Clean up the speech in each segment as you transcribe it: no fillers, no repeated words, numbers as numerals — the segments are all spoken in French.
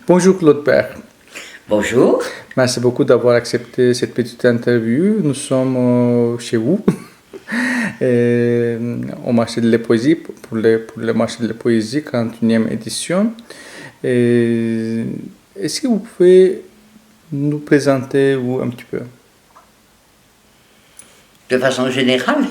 Bonjour Claude Père. Bonjour. Merci beaucoup d'avoir accepté cette petite interview. Nous sommes chez vous, au marché de la poésie, pour le marché de la poésie, 41e édition. Est-ce que vous pouvez nous présenter vous un petit peu? De façon générale?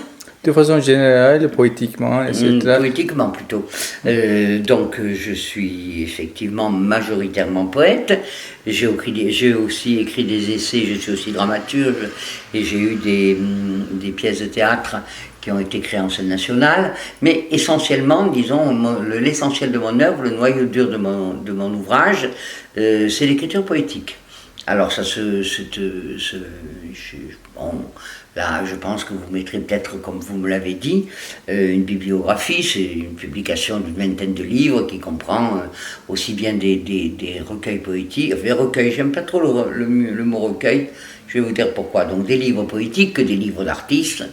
De façon générale, poétiquement, etc. Poétiquement plutôt. Donc je suis effectivement majoritairement poète. J'ai aussi écrit des essais, je suis aussi dramaturge et j'ai eu des pièces de théâtre qui ont été créées en scène nationale. Mais essentiellement, disons, l'essentiel de mon œuvre, le noyau dur de mon ouvrage, c'est l'écriture poétique. Alors ça là, je pense que vous mettrez peut-être, comme vous me l'avez dit, une bibliographie. C'est une publication d'une vingtaine de livres qui comprend aussi bien des recueils poétiques. Enfin, recueils, j'aime pas trop le mot recueil. Je vais vous dire pourquoi. Donc des livres poétiques, que des livres d'artistes,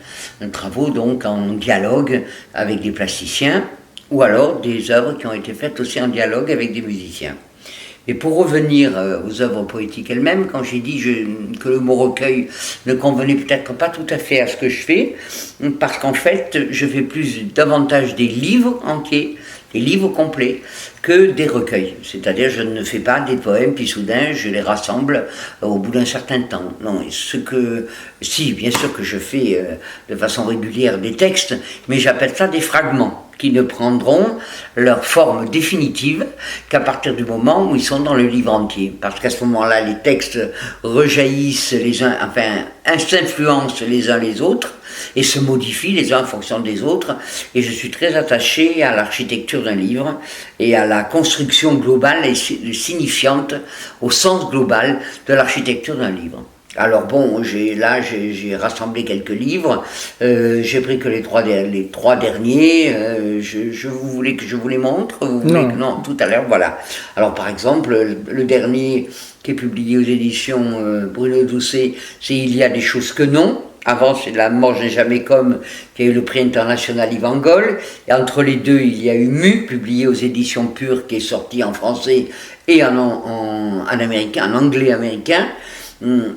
travaux donc en dialogue avec des plasticiens, ou alors des œuvres qui ont été faites aussi en dialogue avec des musiciens. Et pour revenir aux œuvres poétiques elles-mêmes, quand j'ai dit que le mot recueil ne convenait peut-être pas tout à fait à ce que je fais, parce qu'en fait, je fais davantage des livres entiers, des livres complets, que des recueils. C'est-à-dire, je ne fais pas des poèmes, puis soudain, je les rassemble au bout d'un certain temps. Non, si, bien sûr que je fais de façon régulière des textes, mais j'appelle ça des fragments, qui ne prendront leur forme définitive qu'à partir du moment où ils sont dans le livre entier. Parce qu'à ce moment-là, les textes rejaillissent s'influencent les uns les autres et se modifient les uns en fonction des autres. Et je suis très attaché à l'architecture d'un livre et à la construction globale et signifiante, au sens global de l'architecture d'un livre. Alors bon, j'ai rassemblé quelques livres, j'ai pris que les trois derniers, vous voulez que je vous les montre? Non, tout à l'heure, voilà. Alors par exemple, le dernier qui est publié aux éditions Bruno Doucet, c'est Il y a des choses que non. Avant, c'est La mort n'est jamais comme, qui a eu le prix international Yvan Goll. Et entre les deux, il y a eu Mu, publié aux éditions Pures, qui est sorti en français et en anglais américain.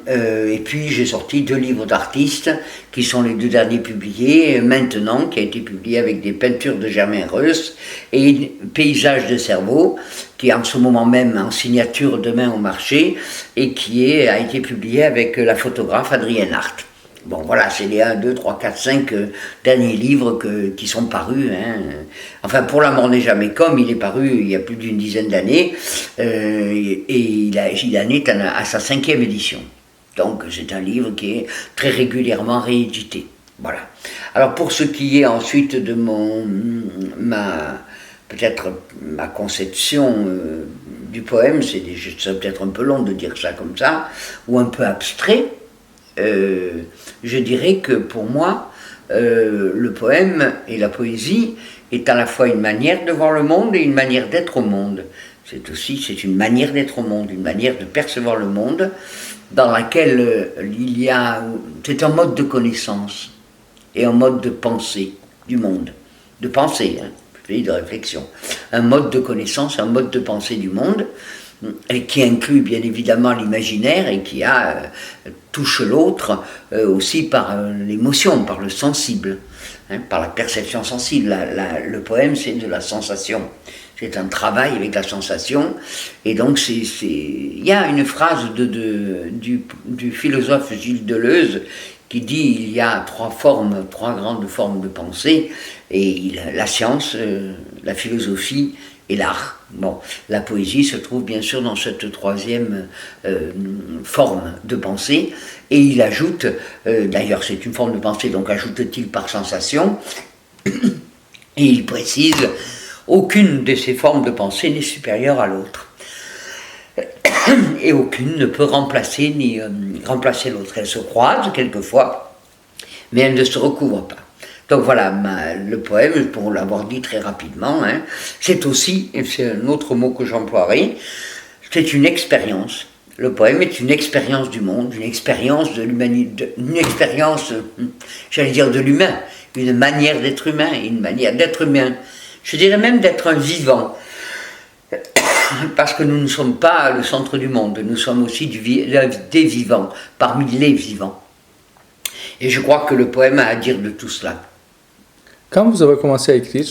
Et puis j'ai sorti 2 livres d'artistes qui sont les 2 derniers publiés maintenant, qui a été publié avec des peintures de Germain Reuss et Paysages de cerveau, qui est en ce moment même en signature demain au marché et a été publié avec la photographe Adrienne Hart. Bon voilà, c'est les 1, 2, 3, 4, 5 derniers livres qui sont parus. Enfin, Pour la mort n'est jamais comme, il est paru il y a plus d'une dizaine d'années, et il en est à sa 5e édition. Donc c'est un livre qui est très régulièrement réédité. Voilà. Alors pour ce qui est ensuite de ma conception du poème, c'est peut-être un peu long de dire ça comme ça, ou un peu abstrait. Je dirais que pour moi, le poème et la poésie est à la fois une manière de voir le monde et une manière d'être au monde. C'est une manière d'être au monde, une manière de percevoir le monde, dans laquelle c'est un mode de connaissance et un mode de pensée du monde. De pensée, de réflexion. Un mode de connaissance, un mode de pensée du monde, et qui inclut bien évidemment l'imaginaire et qui touche l'autre aussi par l'émotion, par le sensible, par la perception sensible. Le poème, c'est de la sensation. C'est un travail avec la sensation. Et donc, il y a une phrase du philosophe Gilles Deleuze qui dit il y a 3 grandes formes de pensée, et la science, la philosophie et l'art. Bon, la poésie se trouve bien sûr dans cette 3e forme de pensée, et il ajoute, d'ailleurs c'est une forme de pensée, donc ajoute-t-il par sensation, et il précise, aucune de ces formes de pensée n'est supérieure à l'autre. Et aucune ne peut remplacer l'autre. Elles se croisent quelquefois, mais elles ne se recouvrent pas. Donc voilà, le poème, pour l'avoir dit très rapidement, c'est aussi, et c'est un autre mot que j'emploierai, c'est une expérience. Le poème est une expérience du monde, une expérience de l'humanité, une expérience, j'allais dire de l'humain, une manière d'être humain, une manière d'être humain. Je dirais même d'être un vivant. Parce que nous ne sommes pas le centre du monde, nous sommes aussi des vivants, parmi les vivants. Et je crois que le poème a à dire de tout cela. Quand vous avez commencé à écrire?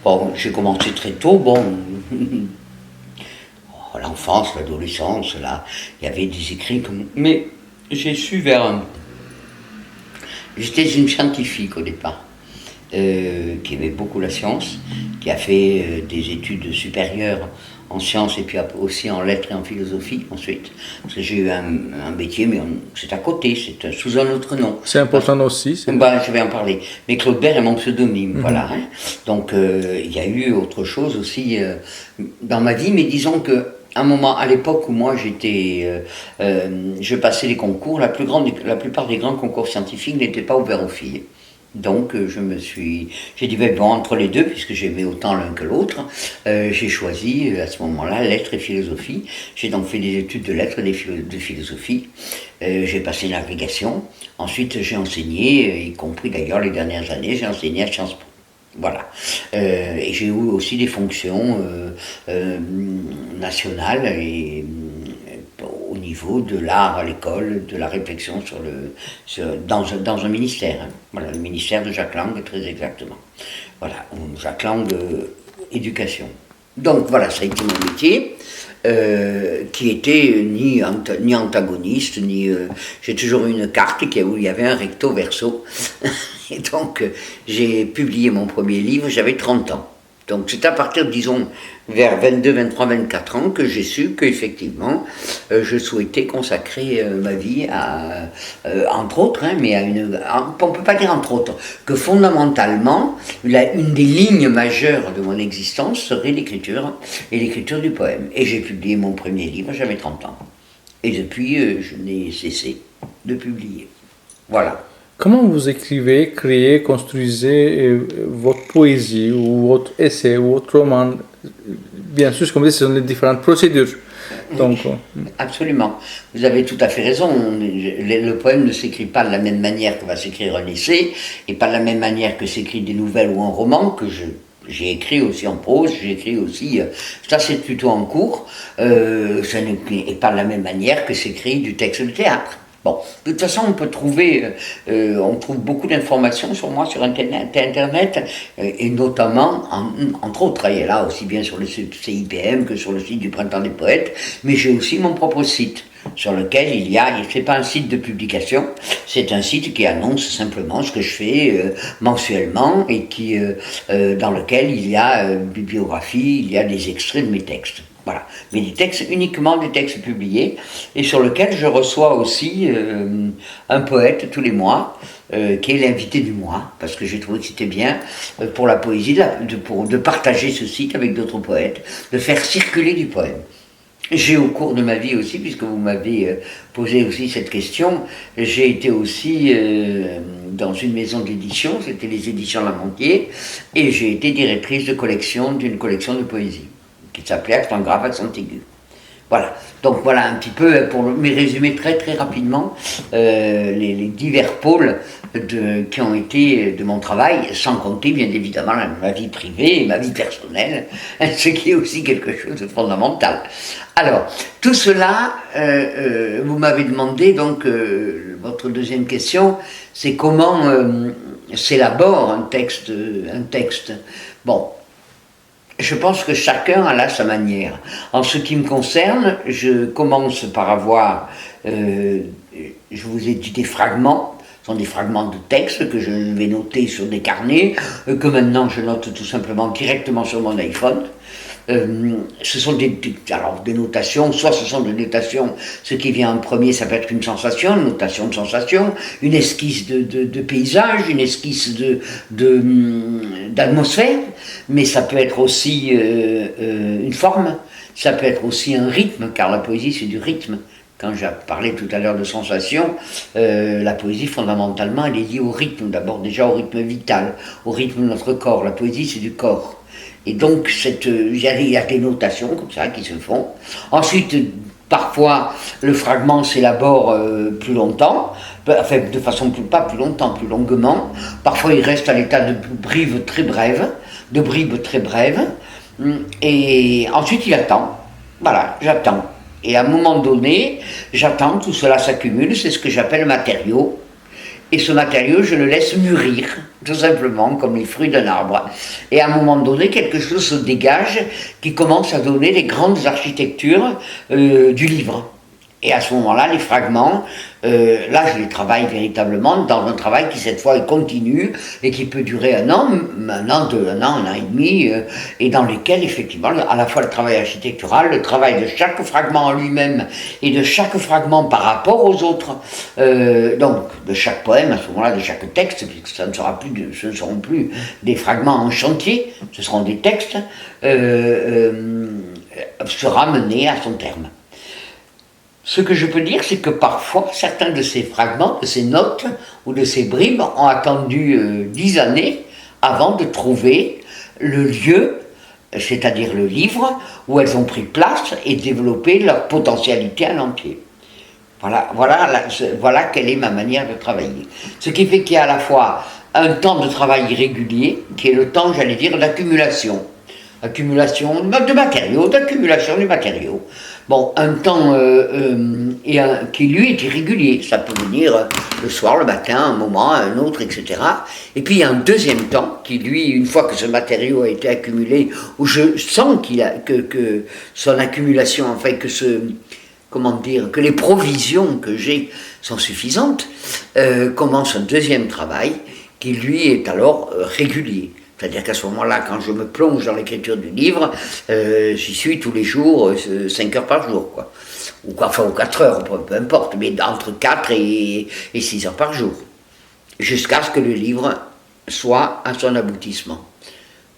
Bon, j'ai commencé très tôt, l'enfance, l'adolescence, là, il y avait des écrits comme... Mais j'ai su J'étais une scientifique au départ, qui aimait beaucoup la science, qui a fait des études supérieures en sciences et puis aussi en lettres et en philosophie ensuite. Parce que j'ai eu un métier, mais c'est à côté, c'est sous un autre nom. C'est important aussi. Je vais en parler. Mais Claude Bert est mon pseudonyme, voilà. Hein. Donc il y a eu autre chose aussi dans ma vie, mais disons que un moment, à l'époque où moi je passais les concours, la plupart des grands concours scientifiques n'étaient pas ouverts aux filles. Donc j'ai dit, bon, entre les deux, puisque j'aimais autant l'un que l'autre, j'ai choisi à ce moment-là lettres et philosophie. J'ai donc fait des études de lettres et de philosophie. J'ai passé l'agrégation. Ensuite, j'ai enseigné, y compris d'ailleurs les dernières années, j'ai enseigné à Sciences Po. Voilà. Et j'ai eu aussi des fonctions nationales et au niveau de l'art à l'école, de la réflexion dans un ministère. Hein. Voilà, le ministère de Jacques Lang, très exactement. Voilà, Jacques Lang, éducation. Donc voilà, ça a été mon métier, qui était ni antagoniste, ni... j'ai toujours eu une carte où il y avait un recto verso. Et donc, j'ai publié mon premier livre, j'avais 30 ans. Donc, c'est à partir, disons, vers 22, 23, 24 ans que j'ai su qu'effectivement, je souhaitais consacrer ma vie à, entre autres, hein, mais on ne peut pas dire entre autres, que fondamentalement, une des lignes majeures de mon existence serait l'écriture, et l'écriture du poème. Et j'ai publié mon premier livre, j'avais 30 ans. Et depuis, je n'ai cessé de publier. Voilà. Comment vous écrivez, créez, construisez votre poésie ou votre essai ou votre roman? Bien sûr, comme je dis, ce sont les différentes procédures. Donc, absolument. Vous avez tout à fait raison. Le poème ne s'écrit pas de la même manière que va s'écrire un essai, et pas de la même manière que s'écrit des nouvelles ou un roman, que j'ai écrit aussi en prose, j'ai écrit aussi, ça c'est plutôt en cours, et pas de la même manière que s'écrit du texte de théâtre. Bon, de toute façon, on trouve beaucoup d'informations sur moi sur Internet, et notamment, entre autres, et là aussi bien sur le site CIPM que sur le site du Printemps des Poètes, mais j'ai aussi mon propre site, sur lequel c'est pas un site de publication, c'est un site qui annonce simplement ce que je fais mensuellement, et dans lequel il y a une bibliographie, il y a des extraits de mes textes. Voilà, mais uniquement des textes publiés, et sur lequel je reçois aussi un poète tous les mois, qui est l'invité du mois, parce que j'ai trouvé que c'était bien pour la poésie, de partager ce site avec d'autres poètes, de faire circuler du poème. J'ai au cours de ma vie aussi, puisque vous m'avez posé aussi cette question, j'ai été aussi dans une maison d'édition, c'était les éditions Lamantier, et j'ai été directrice d'une collection de poésie, qui s'appelait Accent grave, accent aigu. Voilà, donc voilà un petit peu, pour me résumer très très rapidement, les divers pôles qui ont été de mon travail, sans compter bien évidemment ma vie privée et ma vie personnelle, ce qui est aussi quelque chose de fondamental. Alors, tout cela, vous m'avez demandé, donc, votre deuxième question, c'est comment s'élabore un texte. Bon. Je pense que chacun a là sa manière. En ce qui me concerne, je commence par avoir, je vous ai dit des fragments, ce sont des fragments de texte que je vais noter sur des carnets, que maintenant je note tout simplement directement sur mon iPhone. Ce sont des notations, soit ce sont des notations, ce qui vient en premier, ça peut être une sensation, une notation de sensation, une esquisse de paysage, une esquisse d'atmosphère, mais ça peut être aussi une forme, ça peut être aussi un rythme, car la poésie c'est du rythme. Quand j'ai parlé tout à l'heure de sensation, la poésie fondamentalement elle est liée au rythme, d'abord déjà au rythme vital, au rythme de notre corps. La poésie c'est du corps. Et donc, il y a des notations comme ça qui se font. Ensuite, parfois, le fragment s'élabore plus longtemps, enfin, de façon pas plus longtemps, plus longuement. Parfois, il reste à l'état de bribes très brèves, Et ensuite, il attend. Voilà, j'attends. Et à un moment donné, j'attends, tout cela s'accumule, c'est ce que j'appelle matériau. Et ce matériau, je le laisse mûrir, tout simplement, comme les fruits d'un arbre. Et à un moment donné, quelque chose se dégage qui commence à donner les grandes architectures du livre. Et à ce moment-là, les fragments, là je les travaille véritablement dans un travail qui cette fois est continu et qui peut durer un an, un an et demi, et dans lesquels effectivement à la fois le travail architectural, le travail de chaque fragment en lui-même et de chaque fragment par rapport aux autres, donc de chaque poème à ce moment-là, de chaque texte, puisque ce ne seront plus des fragments en chantier, ce seront des textes, sera mené à son terme. Ce que je peux dire, c'est que parfois, certains de ces fragments, de ces notes ou de ces bribes ont attendu 10 années avant de trouver le lieu, c'est-à-dire le livre, où elles ont pris place et développé leur potentialité à l'entier. Voilà quelle est ma manière de travailler. Ce qui fait qu'il y a à la fois un temps de travail irrégulier, qui est le temps, j'allais dire, d'accumulation de matériaux, d'accumulation de matériaux. Bon, un temps qui lui est irrégulier, ça peut venir le soir, le matin, un moment, un autre, etc. Et puis il y a un deuxième temps qui lui, une fois que ce matériau a été accumulé, où je sens que son accumulation, enfin que les provisions que j'ai sont suffisantes, commence un deuxième travail qui lui est alors régulier. C'est-à-dire qu'à ce moment-là, quand je me plonge dans l'écriture du livre, j'y suis tous les jours, 5 heures par jour, quoi. Ou 4 heures, peu importe, mais entre 4 et 6 heures par jour. Jusqu'à ce que le livre soit à son aboutissement.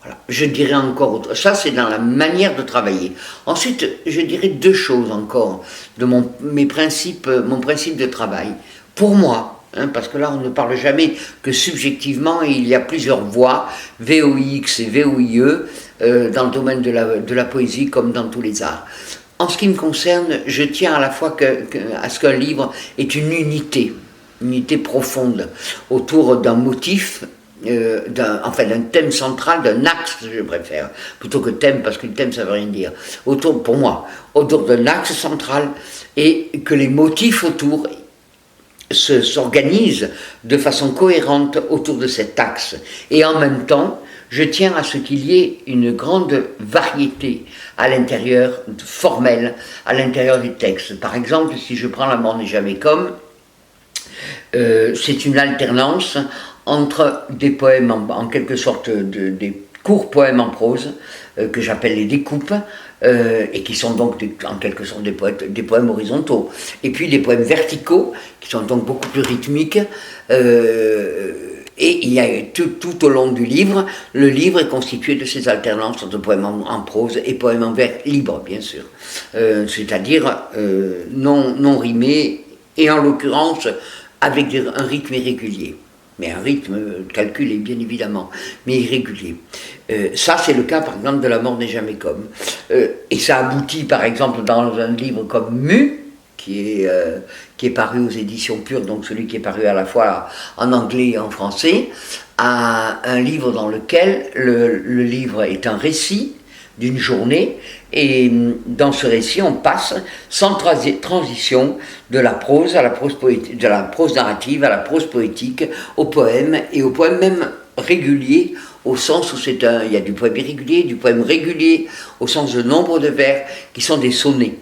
Voilà. Je dirais encore autre. Ça, c'est dans la manière de travailler. Ensuite, je dirais 2 choses encore de mon principe de travail. Pour moi, parce que là on ne parle jamais que subjectivement et il y a plusieurs voies, VOIX et VOIE, dans le domaine de la poésie comme dans tous les arts. En ce qui me concerne, je tiens à la fois à ce qu'un livre ait une unité profonde autour d'un motif, d'un thème central, d'un axe, je préfère, plutôt que thème, parce que le thème ça veut rien dire, pour moi, autour d'un axe central, et que les motifs autour s'organisent de façon cohérente autour de cet axe. Et en même temps, je tiens à ce qu'il y ait une grande variété à l'intérieur, formelle, à l'intérieur du texte. Par exemple, si je prends La mort n'est jamais comme, c'est une alternance entre des poèmes en quelque sorte des courts poèmes en prose, que j'appelle les découpes, et qui sont donc en quelque sorte des poèmes horizontaux, et puis des poèmes verticaux, qui sont donc beaucoup plus rythmiques, et il y a tout au long du livre, le livre est constitué de ces alternances entre poèmes en prose et poèmes en vers libres, bien sûr, c'est-à-dire non rimés, et en l'occurrence avec un rythme irrégulier. Mais un rythme calculé, bien évidemment, mais irrégulier. Ça, c'est le cas, par exemple, de La mort n'est jamais comme. Et ça aboutit, par exemple, dans un livre comme Mu, qui est paru aux éditions Pures, donc celui qui est paru à la fois en anglais et en français, à un livre dans lequel le livre est un récit d'une journée, et dans ce récit, on passe sans transition de la prose à la prose poétique, de la prose narrative à la prose poétique, au poème, et au poème même régulier, au sens où il y a du poème irrégulier, du poème régulier, au sens de nombre de vers, qui sont des sonnets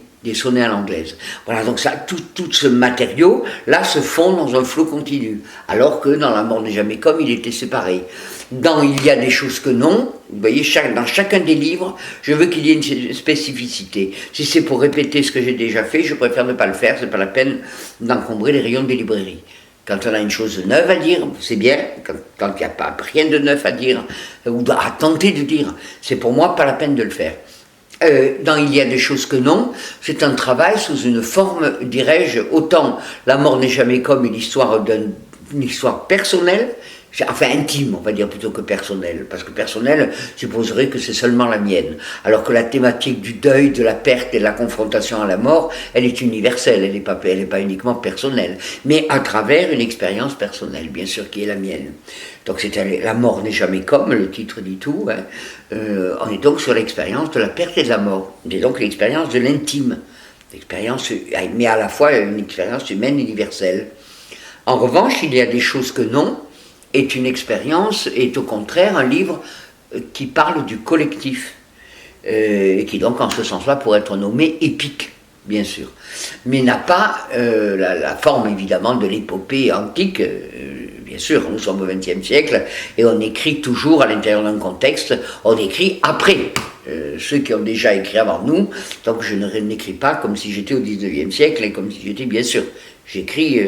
à l'anglaise. Voilà, donc ça, tout ce matériau, là, se fond dans un flot continu, alors que dans La mort n'est jamais comme, il était séparé. Il y a des choses que non, vous voyez, dans chacun des livres, je veux qu'il y ait une spécificité. Si c'est pour répéter ce que j'ai déjà fait, je préfère ne pas le faire, c'est pas la peine d'encombrer les rayons des librairies. Quand on a une chose neuve à dire, c'est bien. Quand il n'y a pas rien de neuf à dire, ou à tenter de dire, c'est pour moi pas la peine de le faire. Il y a des choses que non, c'est un travail sous une forme, dirais-je, autant La mort n'est jamais comme une histoire personnelle, enfin intime, on va dire, plutôt que personnelle, parce que personnelle supposerait que c'est seulement la mienne, alors que la thématique du deuil, de la perte et de la confrontation à la mort, elle est universelle, elle n'est pas uniquement personnelle, mais à travers une expérience personnelle, bien sûr, qui est la mienne. Donc la mort n'est jamais comme, le titre dit tout, hein. On est donc sur l'expérience de la perte et de la mort, c'est donc l'expérience de l'intime, mais à la fois une expérience humaine universelle. En revanche, il y a des choses que non, est une expérience, est au contraire un livre qui parle du collectif, et qui donc en ce sens-là pourrait être nommé épique, bien sûr, mais n'a pas la forme évidemment de l'épopée antique, bien sûr, nous sommes au XXe siècle, et on écrit toujours à l'intérieur d'un contexte, on écrit après ceux qui ont déjà écrit avant nous, donc je n'écris pas comme si j'étais au XIXe siècle, et comme si j'étais, bien sûr, j'écris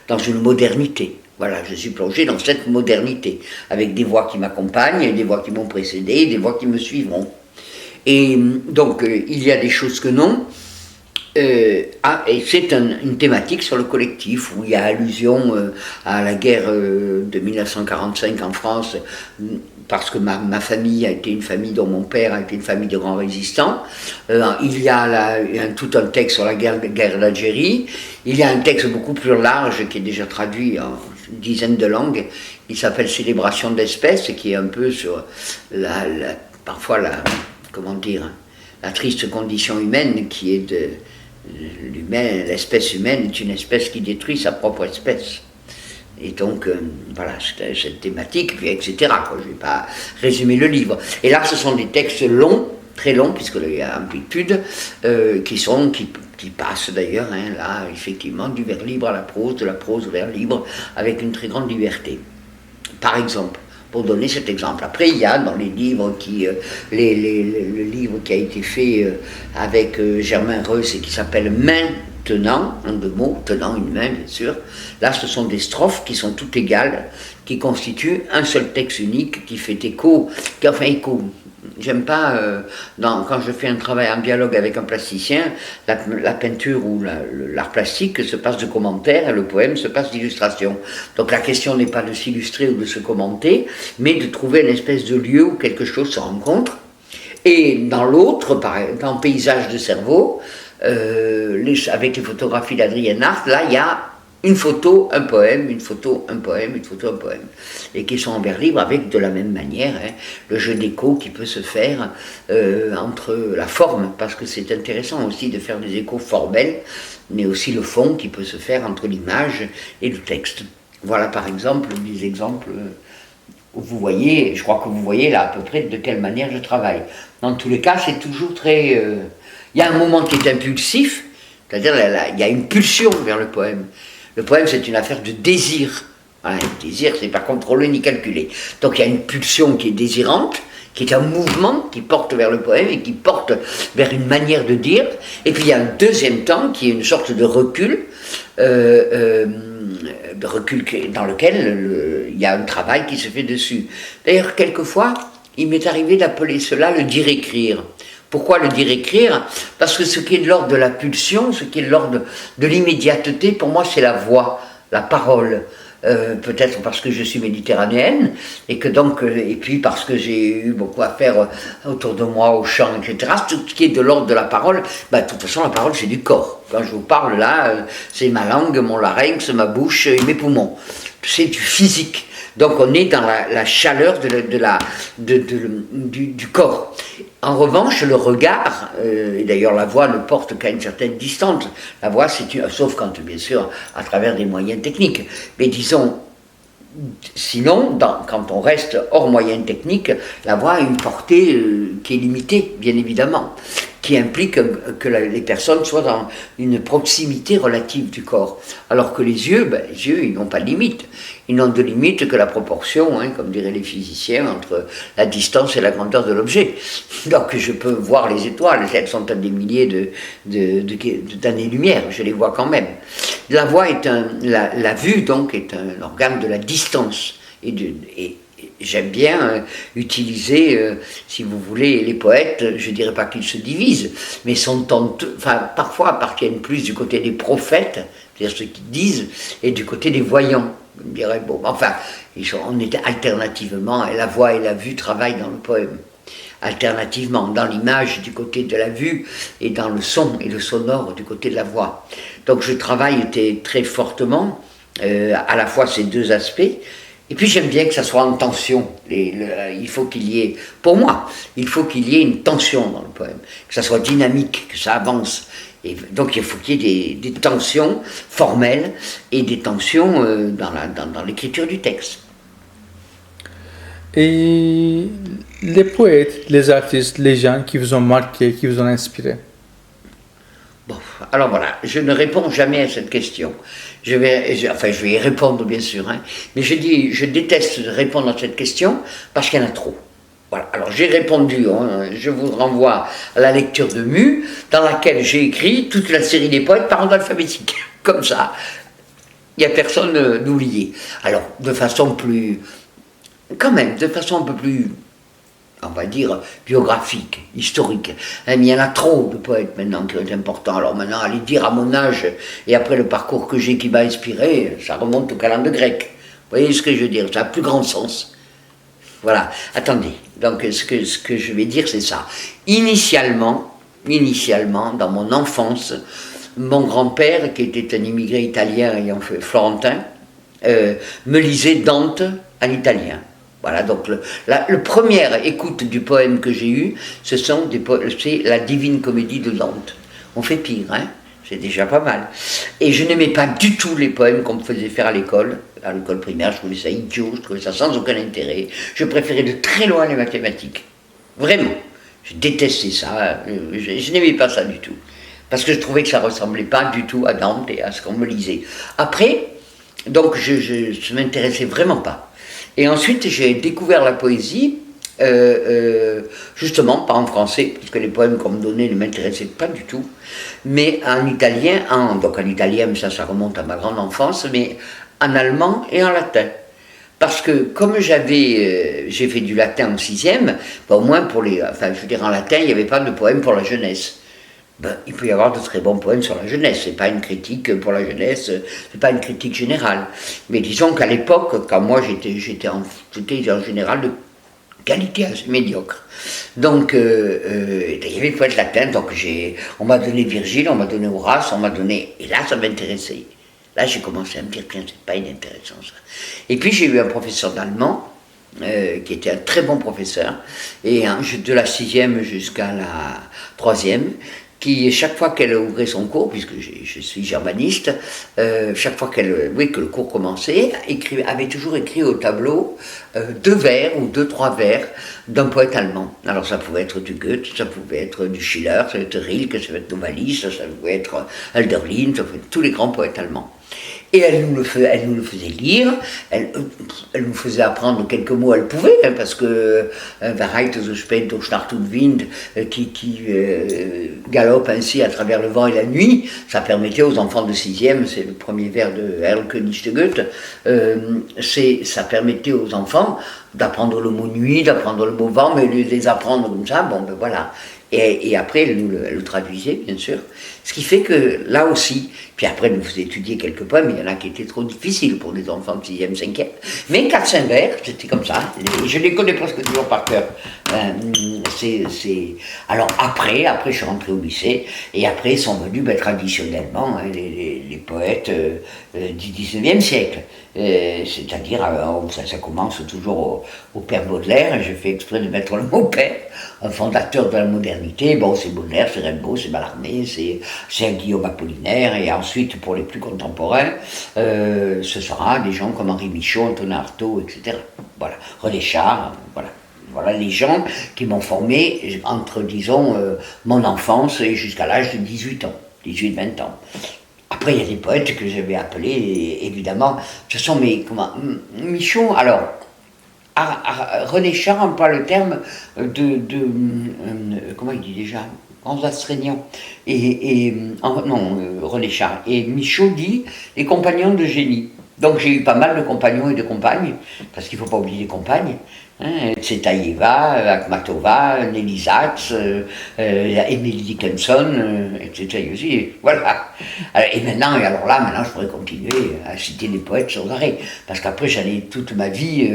dans une modernité. Voilà, je suis plongé dans cette modernité, avec des voix qui m'accompagnent, des voix qui m'ont précédé, des voix qui me suivront. Et donc, il y a des choses que non, et c'est une thématique sur le collectif, où il y a allusion à la guerre de 1945 en France, parce que ma famille a été une famille dont mon père a été une famille de grands résistants. Il y a tout un texte sur la guerre d'Algérie. Il y a un texte beaucoup plus large qui est déjà traduit en une dizaine de langues. Il s'appelle Célébration d'espèces, qui est un peu sur parfois la triste condition humaine qui est l'espèce humaine est une espèce qui détruit sa propre espèce. Et donc, voilà, cette thématique, puis etc. Je ne vais pas résumer le livre. Et là, ce sont des textes longs, très longs, puisqu'il y a amplitude, qui passent d'ailleurs, hein, là, effectivement, du vers libre à la prose, de la prose au vers libre, avec une très grande liberté. Par exemple, pour donner cet exemple. Après, il y a dans les livres le livre qui a été fait avec Germain Reuss et qui s'appelle Maintenant, en deux mots, tenant une main, bien sûr. Là, ce sont des strophes qui sont toutes égales, qui constituent un seul texte unique, qui fait écho. J'aime pas, quand je fais un travail en dialogue avec un plasticien, la peinture ou l'art plastique se passe de commentaires et le poème se passe d'illustration. Donc la question n'est pas de s'illustrer ou de se commenter, mais de trouver une espèce de lieu où quelque chose se rencontre. Et dans l'autre, dans Paysage de cerveau, avec les photographies d'Adrien Hart, là il y a une photo, un poème, une photo, un poème, une photo, un poème, et qui sont en vers libre avec de la même manière, hein, le jeu d'écho qui peut se faire entre la forme, parce que c'est intéressant aussi de faire des échos formels, mais aussi le fond qui peut se faire entre l'image et le texte. Voilà par exemple des exemples où vous voyez, je crois que vous voyez là à peu près de quelle manière je travaille. Dans tous les cas, c'est toujours très... Il y a un moment qui est impulsif, c'est-à-dire il y a une pulsion vers le poème. Le poème, c'est une affaire de désir. Voilà, le désir, c'est pas contrôlé ni calculé. Donc il y a une pulsion qui est désirante, qui est un mouvement qui porte vers le poème et qui porte vers une manière de dire. Et puis il y a un deuxième temps qui est une sorte de recul dans lequel il y a un travail qui se fait dessus. D'ailleurs, quelquefois, il m'est arrivé d'appeler cela le dire-écrire. Pourquoi le dire-écrire ? Parce que ce qui est de l'ordre de la pulsion, ce qui est de l'ordre de l'immédiateté, pour moi c'est la voix, la parole. Peut-être parce que je suis méditerranéenne, et puis parce que j'ai eu beaucoup à faire autour de moi, au chant, etc. Tout ce qui est de l'ordre de la parole, de toute façon la parole c'est du corps. Quand je vous parle là, c'est ma langue, mon larynx, ma bouche et mes poumons. C'est du physique. Donc on est dans la chaleur du corps. En revanche, le regard, et d'ailleurs la voix ne porte qu'à une certaine distance, la voix, sauf quand, bien sûr, à travers des moyens techniques. Mais disons, sinon, quand on reste hors moyens techniques, la voix a une portée qui est limitée, bien évidemment, qui implique que les personnes soient dans une proximité relative du corps. Alors que les yeux, ils n'ont pas de limite. Ils n'ont de limite que la proportion, hein, comme diraient les physiciens, entre la distance et la grandeur de l'objet. Donc je peux voir les étoiles, elles sont à des milliers d'années-lumière, je les vois quand même. La voix la vue donc est un organe de la distance. Et j'aime bien utiliser, si vous voulez, les poètes, je ne dirais pas qu'ils se divisent, mais parfois appartiennent plus du côté des prophètes, c'est-à-dire ceux qui disent, et du côté des voyants. On me dirait, bon, enfin, on était alternativement, et la voix et la vue travaillent dans le poème. Alternativement, dans l'image du côté de la vue et dans le son et le sonore du côté de la voix. Donc je travaille très fortement à la fois ces deux aspects, et puis j'aime bien que ça soit en tension. Il faut qu'il y ait, pour moi, il faut qu'il y ait une tension dans le poème, que ça soit dynamique, que ça avance. Et donc il faut qu'il y ait des tensions formelles et des tensions dans l'écriture du texte. Et les poètes, les artistes, les gens qui vous ont marqué, qui vous ont inspiré? Bon, alors voilà, je ne réponds jamais à cette question. Je vais y répondre bien sûr, hein, mais je déteste répondre à cette question parce qu'il y en a trop. Voilà. Alors j'ai répondu, hein, je vous renvoie à la lecture de Mu, dans laquelle j'ai écrit toute la série des poètes par ordre alphabétique, comme ça. Il n'y a personne d'oublié. Alors, de façon plus... Quand même, de façon un peu plus, on va dire, biographique, historique. Mais il y en a trop de poètes maintenant qui sont importants. Alors maintenant, aller dire à mon âge, et après le parcours que j'ai qui m'a inspiré, ça remonte au calendrier grec. Vous voyez ce que je veux dire? Ça a plus grand sens. Voilà. Attendez. Donc ce que je vais dire, c'est ça. Initialement, dans mon enfance, mon grand-père, qui était un immigré italien ayant fait florentin, me lisait Dante en italien. Voilà, donc la première écoute du poème que j'ai eu, c'est la Divine Comédie de Dante. On fait pire, hein, c'est déjà pas mal. Et je n'aimais pas du tout les poèmes qu'on me faisait faire à l'école primaire, je trouvais ça idiot, je trouvais ça sans aucun intérêt. Je préférais de très loin les mathématiques. Vraiment. Je détestais ça, je n'aimais pas ça du tout. Parce que je trouvais que ça ne ressemblait pas du tout à Dante et à ce qu'on me lisait. Après, donc je ne m'intéressais vraiment pas. Et ensuite, j'ai découvert la poésie, justement, pas en français, parce que les poèmes qu'on me donnait ne m'intéressaient pas du tout, mais en italien, donc en italien, mais ça remonte à ma grande enfance, mais en allemand et en latin. Parce que comme j'ai fait du latin en 6e, au moins en latin, il n'y avait pas de poème pour la jeunesse. Il peut y avoir de très bons poèmes sur la jeunesse, c'est pas une critique pour la jeunesse, c'est pas une critique générale. Mais disons qu'à l'époque, quand moi j'étais en général de qualité assez médiocre. Donc il y avait le poète latin, donc on m'a donné Virgile, on m'a donné Horace, et là ça m'intéressait. Là j'ai commencé à me dire, tiens, c'est pas inintéressant ça. Et puis j'ai eu un professeur d'allemand, qui était un très bon professeur, et de la 6e jusqu'à la 3e, qui, chaque fois qu'elle ouvrait son cours, puisque je suis germaniste, chaque fois que le cours commençait, avait toujours écrit au tableau 2 vers ou 2-3 vers d'un poète allemand. Alors ça pouvait être du Goethe, ça pouvait être du Schiller, ça pouvait être Rilke, ça pouvait être Novalis, ça pouvait être Hölderlin, ça pouvait être tous les grands poètes allemands. Et elle nous le faisait lire, elle nous faisait apprendre quelques mots, elle pouvait, hein, parce que Verheit so spät durch Nacht und Wind, qui galope ainsi à travers le vent et la nuit, ça permettait aux enfants de 6e, c'est le premier vers de Erlkönig de Goethe, ça permettait aux enfants d'apprendre le mot nuit, d'apprendre le mot vent, mais de les apprendre comme ça, bon ben voilà. Et après, elle le traduisait, bien sûr. Ce qui fait que, là aussi, puis après, elle nous faisait étudier quelques poèmes, il y en a qui étaient trop difficiles pour des enfants de 6e, 5e. Mais 4-5 vers, c'était comme ça. Je les connais presque toujours par cœur. Alors après, je suis rentré au lycée, et après sont venus traditionnellement les poètes du 19e siècle. C'est-à-dire, ça commence toujours au père Baudelaire, je fais exprès de mettre le mot père, un fondateur de la modernité. Bon, c'est Baudelaire, c'est Rimbaud, c'est Mallarmé, c'est Guillaume Apollinaire, et ensuite, pour les plus contemporains, ce sera des gens comme Henri Michaud, Antonin Artaud, etc. Voilà, René Char, voilà. Voilà les gens qui m'ont formé entre, disons, mon enfance et jusqu'à l'âge de 18 ans, 18-20 ans. Après, il y a des poètes que j'avais appelés, évidemment, ce sont Michaud, alors, René Char emploie le terme comment il dit déjà, grands astreignants, René Char, et Michaud dit les compagnons de génie. Donc j'ai eu pas mal de compagnons et de compagnes, parce qu'il ne faut pas oublier les compagnes. Tsvetaeva, Akhmatova, Nelly Sachs, Emily Dickinson, etc. aussi, voilà. Et maintenant, je pourrais continuer à citer les poètes sans arrêt, parce qu'après toute ma vie,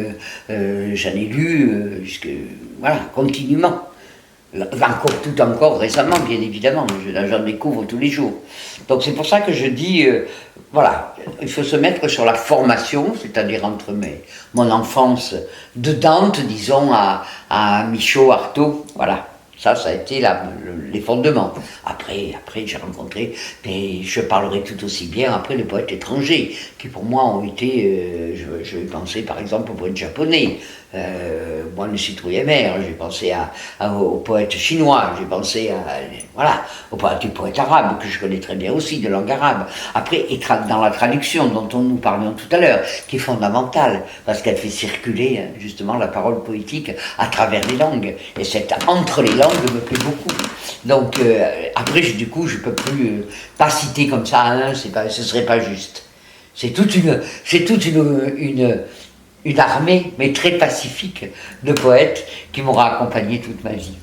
j'en ai lu, voilà, continuellement. Tout encore récemment, bien évidemment, j'en découvre tous les jours. Donc c'est pour ça que je dis, voilà, il faut se mettre sur la formation, c'est-à-dire entre mon enfance de Dante, disons, à Michaud, Artaud, voilà. Ça a été les fondements. Après j'ai rencontré, mais je parlerai tout aussi bien après les poètes étrangers, qui pour moi ont été, je vais penser par exemple aux poètes japonais, moi le citrouille amer, j'ai pensé aux poètes chinois, j'ai pensé aux poètes arabes, que je connais très bien aussi, de langue arabe. Après, dans la traduction dont nous parlions tout à l'heure, qui est fondamentale, parce qu'elle fait circuler justement la parole poétique à travers les langues, et entre les langues me plaît beaucoup. Donc après, du coup, je peux plus pas citer comme ça, ce serait pas juste. C'est toute une armée, mais très pacifique, de poètes qui m'aura accompagné toute ma vie.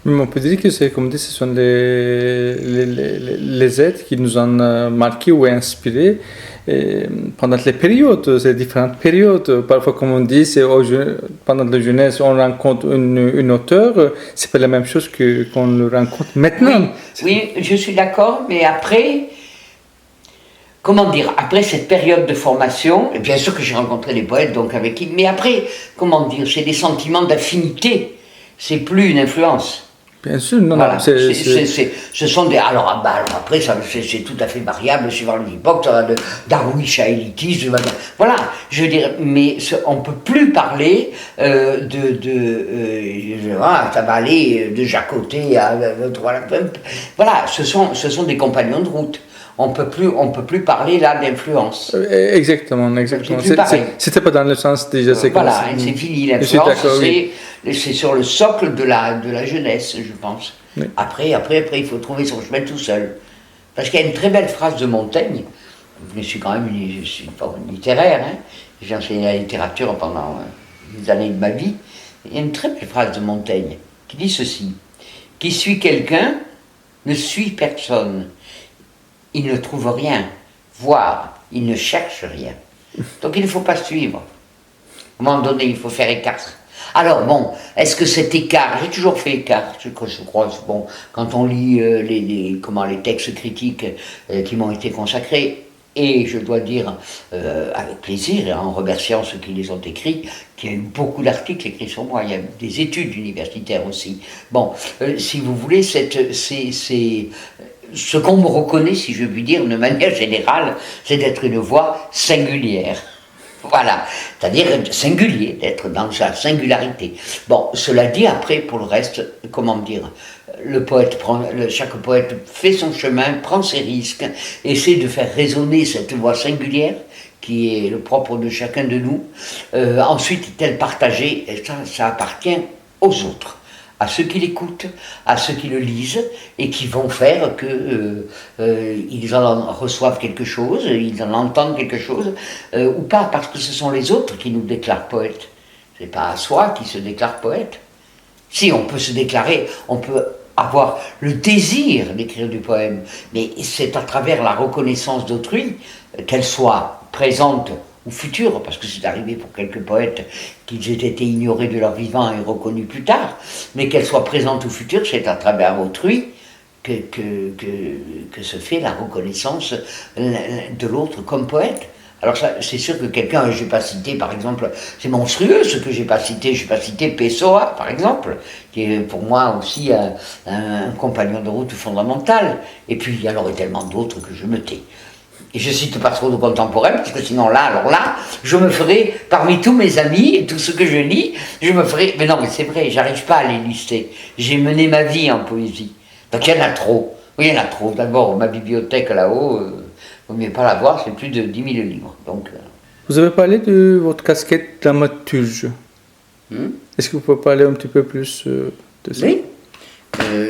Mais on peut dire que c'est comme dit, ce sont les êtres qui nous ont marqués ou inspirés pendant les périodes, ces différentes périodes. Parfois, comme on dit, pendant la jeunesse, on rencontre une auteure, c'est pas la même chose qu'on le rencontre maintenant. Oui, je suis d'accord, mais après, comment dire, après cette période de formation, et bien sûr que j'ai rencontré des poètes donc avec qui, mais après, comment dire, c'est des sentiments d'affinité, c'est plus une influence. Bien sûr, non, voilà. Ce sont des. Alors après, c'est tout à fait variable suivant les époques, ça va de Darwish à Élitis, voilà, je veux dire, mais on ne peut plus parler ça va aller de Jacotet à voilà, ce sont des compagnons de route. On peut plus parler là d'influence. Exactement. C'était pas dans le sens déjà. Voilà, c'est fini l'influence. C'est sur le socle de la jeunesse, je pense. Oui. Après, il faut trouver son chemin tout seul. Parce qu'il y a une très belle phrase de Montaigne. Je suis quand même littéraire. J'ai enseigné la littérature pendant des années de ma vie. Il y a une très belle phrase de Montaigne qui dit ceci: qui suit quelqu'un ne suit personne. Il ne trouve rien, voire il ne cherche rien. Donc il ne faut pas suivre. À un moment donné, il faut faire écart. Alors bon, est-ce que cet écart, j'ai toujours fait écart, je crois, bon, quand on lit les textes critiques qui m'ont été consacrés, et je dois dire avec plaisir, en remerciant ceux qui les ont écrits, qu'il y a eu beaucoup d'articles écrits sur moi, il y a eu des études universitaires aussi. Bon, si vous voulez, ce qu'on me reconnaît, si je puis dire, de manière générale, c'est d'être une voix singulière. Voilà, c'est-à-dire singulier, d'être dans sa singularité. Bon, cela dit, après, pour le reste, comment dire, chaque poète fait son chemin, prend ses risques, essaie de faire résonner cette voix singulière, qui est le propre de chacun de nous. Ensuite, est-elle partagée, et ça appartient aux autres, à ceux qui l'écoutent, à ceux qui le lisent, et qui vont faire qu'ils en reçoivent quelque chose, ils en entendent quelque chose, ou pas, parce que ce sont les autres qui nous déclarent poètes. C'est pas à soi qui se déclare poète. Si, on peut se déclarer, on peut avoir le désir d'écrire du poème, mais c'est à travers la reconnaissance d'autrui, qu'elle soit présente ou future, parce que c'est arrivé pour quelques poètes qu'ils aient été ignorés de leur vivant et reconnus plus tard, mais qu'elle soit présente ou future, c'est à travers autrui que se fait la reconnaissance de l'autre comme poète. Alors ça, c'est sûr que quelqu'un, je n'ai pas cité par exemple, c'est monstrueux ce que j'ai pas cité Pessoa par exemple, qui est pour moi aussi un compagnon de route fondamental, et puis il y en aurait tellement d'autres que je me tais. Et je cite pas trop de contemporains, parce que sinon là, je me ferai, parmi tous mes amis et tous ceux que je lis, mais non, mais c'est vrai, j'arrive pas à les lister. J'ai mené ma vie en poésie. Donc il y en a trop. Oui, il y en a trop. D'abord, ma bibliothèque là-haut, vaut mieux pas la voir, c'est plus de 10 000 livres. Donc, Vous avez parlé de votre casquette dramaturge. Est-ce que vous pouvez parler un petit peu plus de ça? Oui.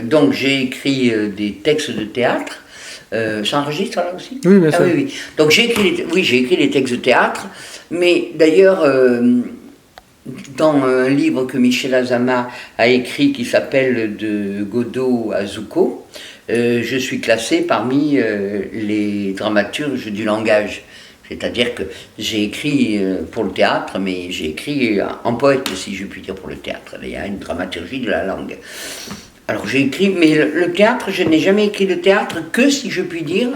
Donc j'ai écrit des textes de théâtre. Ça enregistre là aussi? Oui, bien sûr. Ah, oui. Donc j'ai écrit les textes de théâtre, mais d'ailleurs, dans un livre que Michel Azama a écrit qui s'appelle De Godot à Zucco, je suis classé parmi les dramaturges du langage. C'est-à-dire que j'ai écrit pour le théâtre, mais j'ai écrit en poète, si je puis dire, pour le théâtre. Il y a une dramaturgie de la langue. Alors j'ai écrit, mais le théâtre, je n'ai jamais écrit de théâtre que, si je puis dire,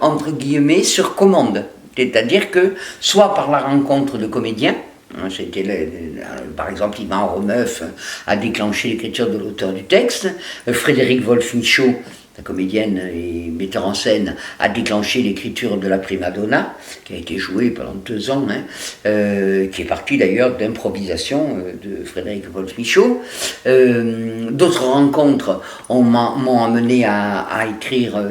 entre guillemets, sur commande. C'est-à-dire que, soit par la rencontre de comédiens, par exemple, Yvan Romeuf a déclenché l'écriture de l'auteur du texte, Frédéric Wolf-Michaud, la comédienne et metteur en scène, a déclenché l'écriture de la Prima Donna, qui a été jouée pendant 2 ans, qui est partie d'ailleurs d'improvisation de Frédéric Wolf-Michaud. D'autres rencontres m'ont amené à écrire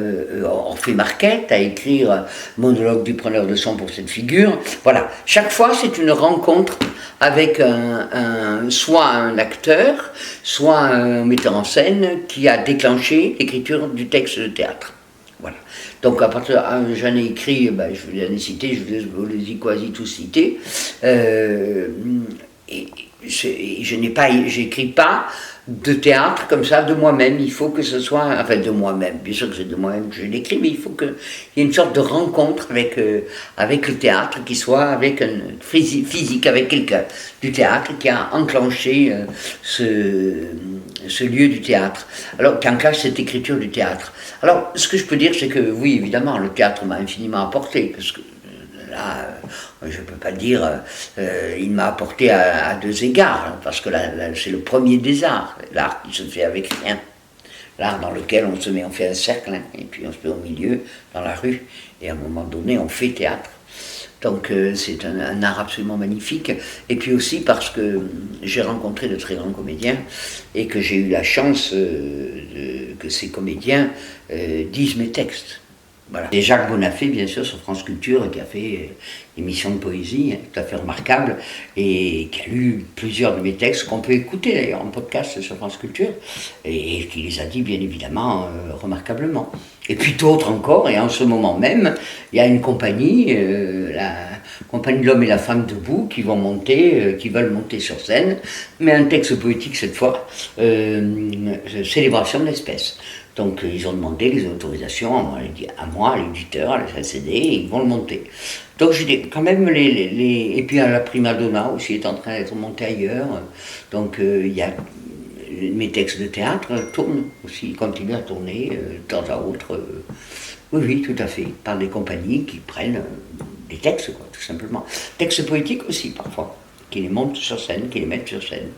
Orphée Marquette, à écrire Monologue du preneur de son pour cette figure. Voilà, chaque fois c'est une rencontre avec soit un acteur, soit un metteur en scène qui a déclenché l'écriture du texte de théâtre. Voilà. Donc à partir j'en ai écrit, je vous les ai cités, je vous les ai quasi tous cités. Et j'écris pas de théâtre comme ça de moi-même. Il faut que ce soit, enfin de moi-même, bien sûr que c'est de moi-même que je l'écris, mais il faut qu'il y ait une sorte de rencontre avec le théâtre, qui soit avec un physique, avec quelqu'un du théâtre qui a enclenché ce lieu du théâtre, alors qui enclenche cette écriture du théâtre. Alors ce que je peux dire, c'est que oui, évidemment, le théâtre m'a infiniment apporté, parce que là, je ne peux pas dire, il m'a apporté à 2 égards, hein, parce que c'est le premier des arts, l'art qui se fait avec rien, l'art dans lequel on fait un cercle, hein, et puis on se met au milieu, dans la rue, et à un moment donné, on fait théâtre. Donc c'est un art absolument magnifique, et puis aussi parce que j'ai rencontré de très grands comédiens, et que j'ai eu la chance que ces comédiens disent mes textes. Voilà. Et Jacques Bonafé, bien sûr, sur France Culture, qui a fait une émission de poésie tout à fait remarquable, et qui a lu plusieurs de mes textes, qu'on peut écouter d'ailleurs en podcast sur France Culture, et qui les a dit bien évidemment remarquablement. Et puis d'autres encore, et en ce moment même, il y a une compagnie, la compagnie de l'homme et la femme debout, qui veulent monter sur scène, mais un texte poétique cette fois, célébration de l'espèce. Donc ils ont demandé les autorisations à moi, à l'éditeur, à la FCD, et ils vont le monter. Donc j'ai quand même et puis à la Prima Donna aussi est en train d'être monté ailleurs. Donc il y a mes textes de théâtre tournent aussi, continuent à tourner de temps à autre. Oui, tout à fait, par des compagnies qui prennent des textes, quoi, tout simplement. Textes poétiques aussi parfois, qui les montent sur scène, qui les mettent sur scène.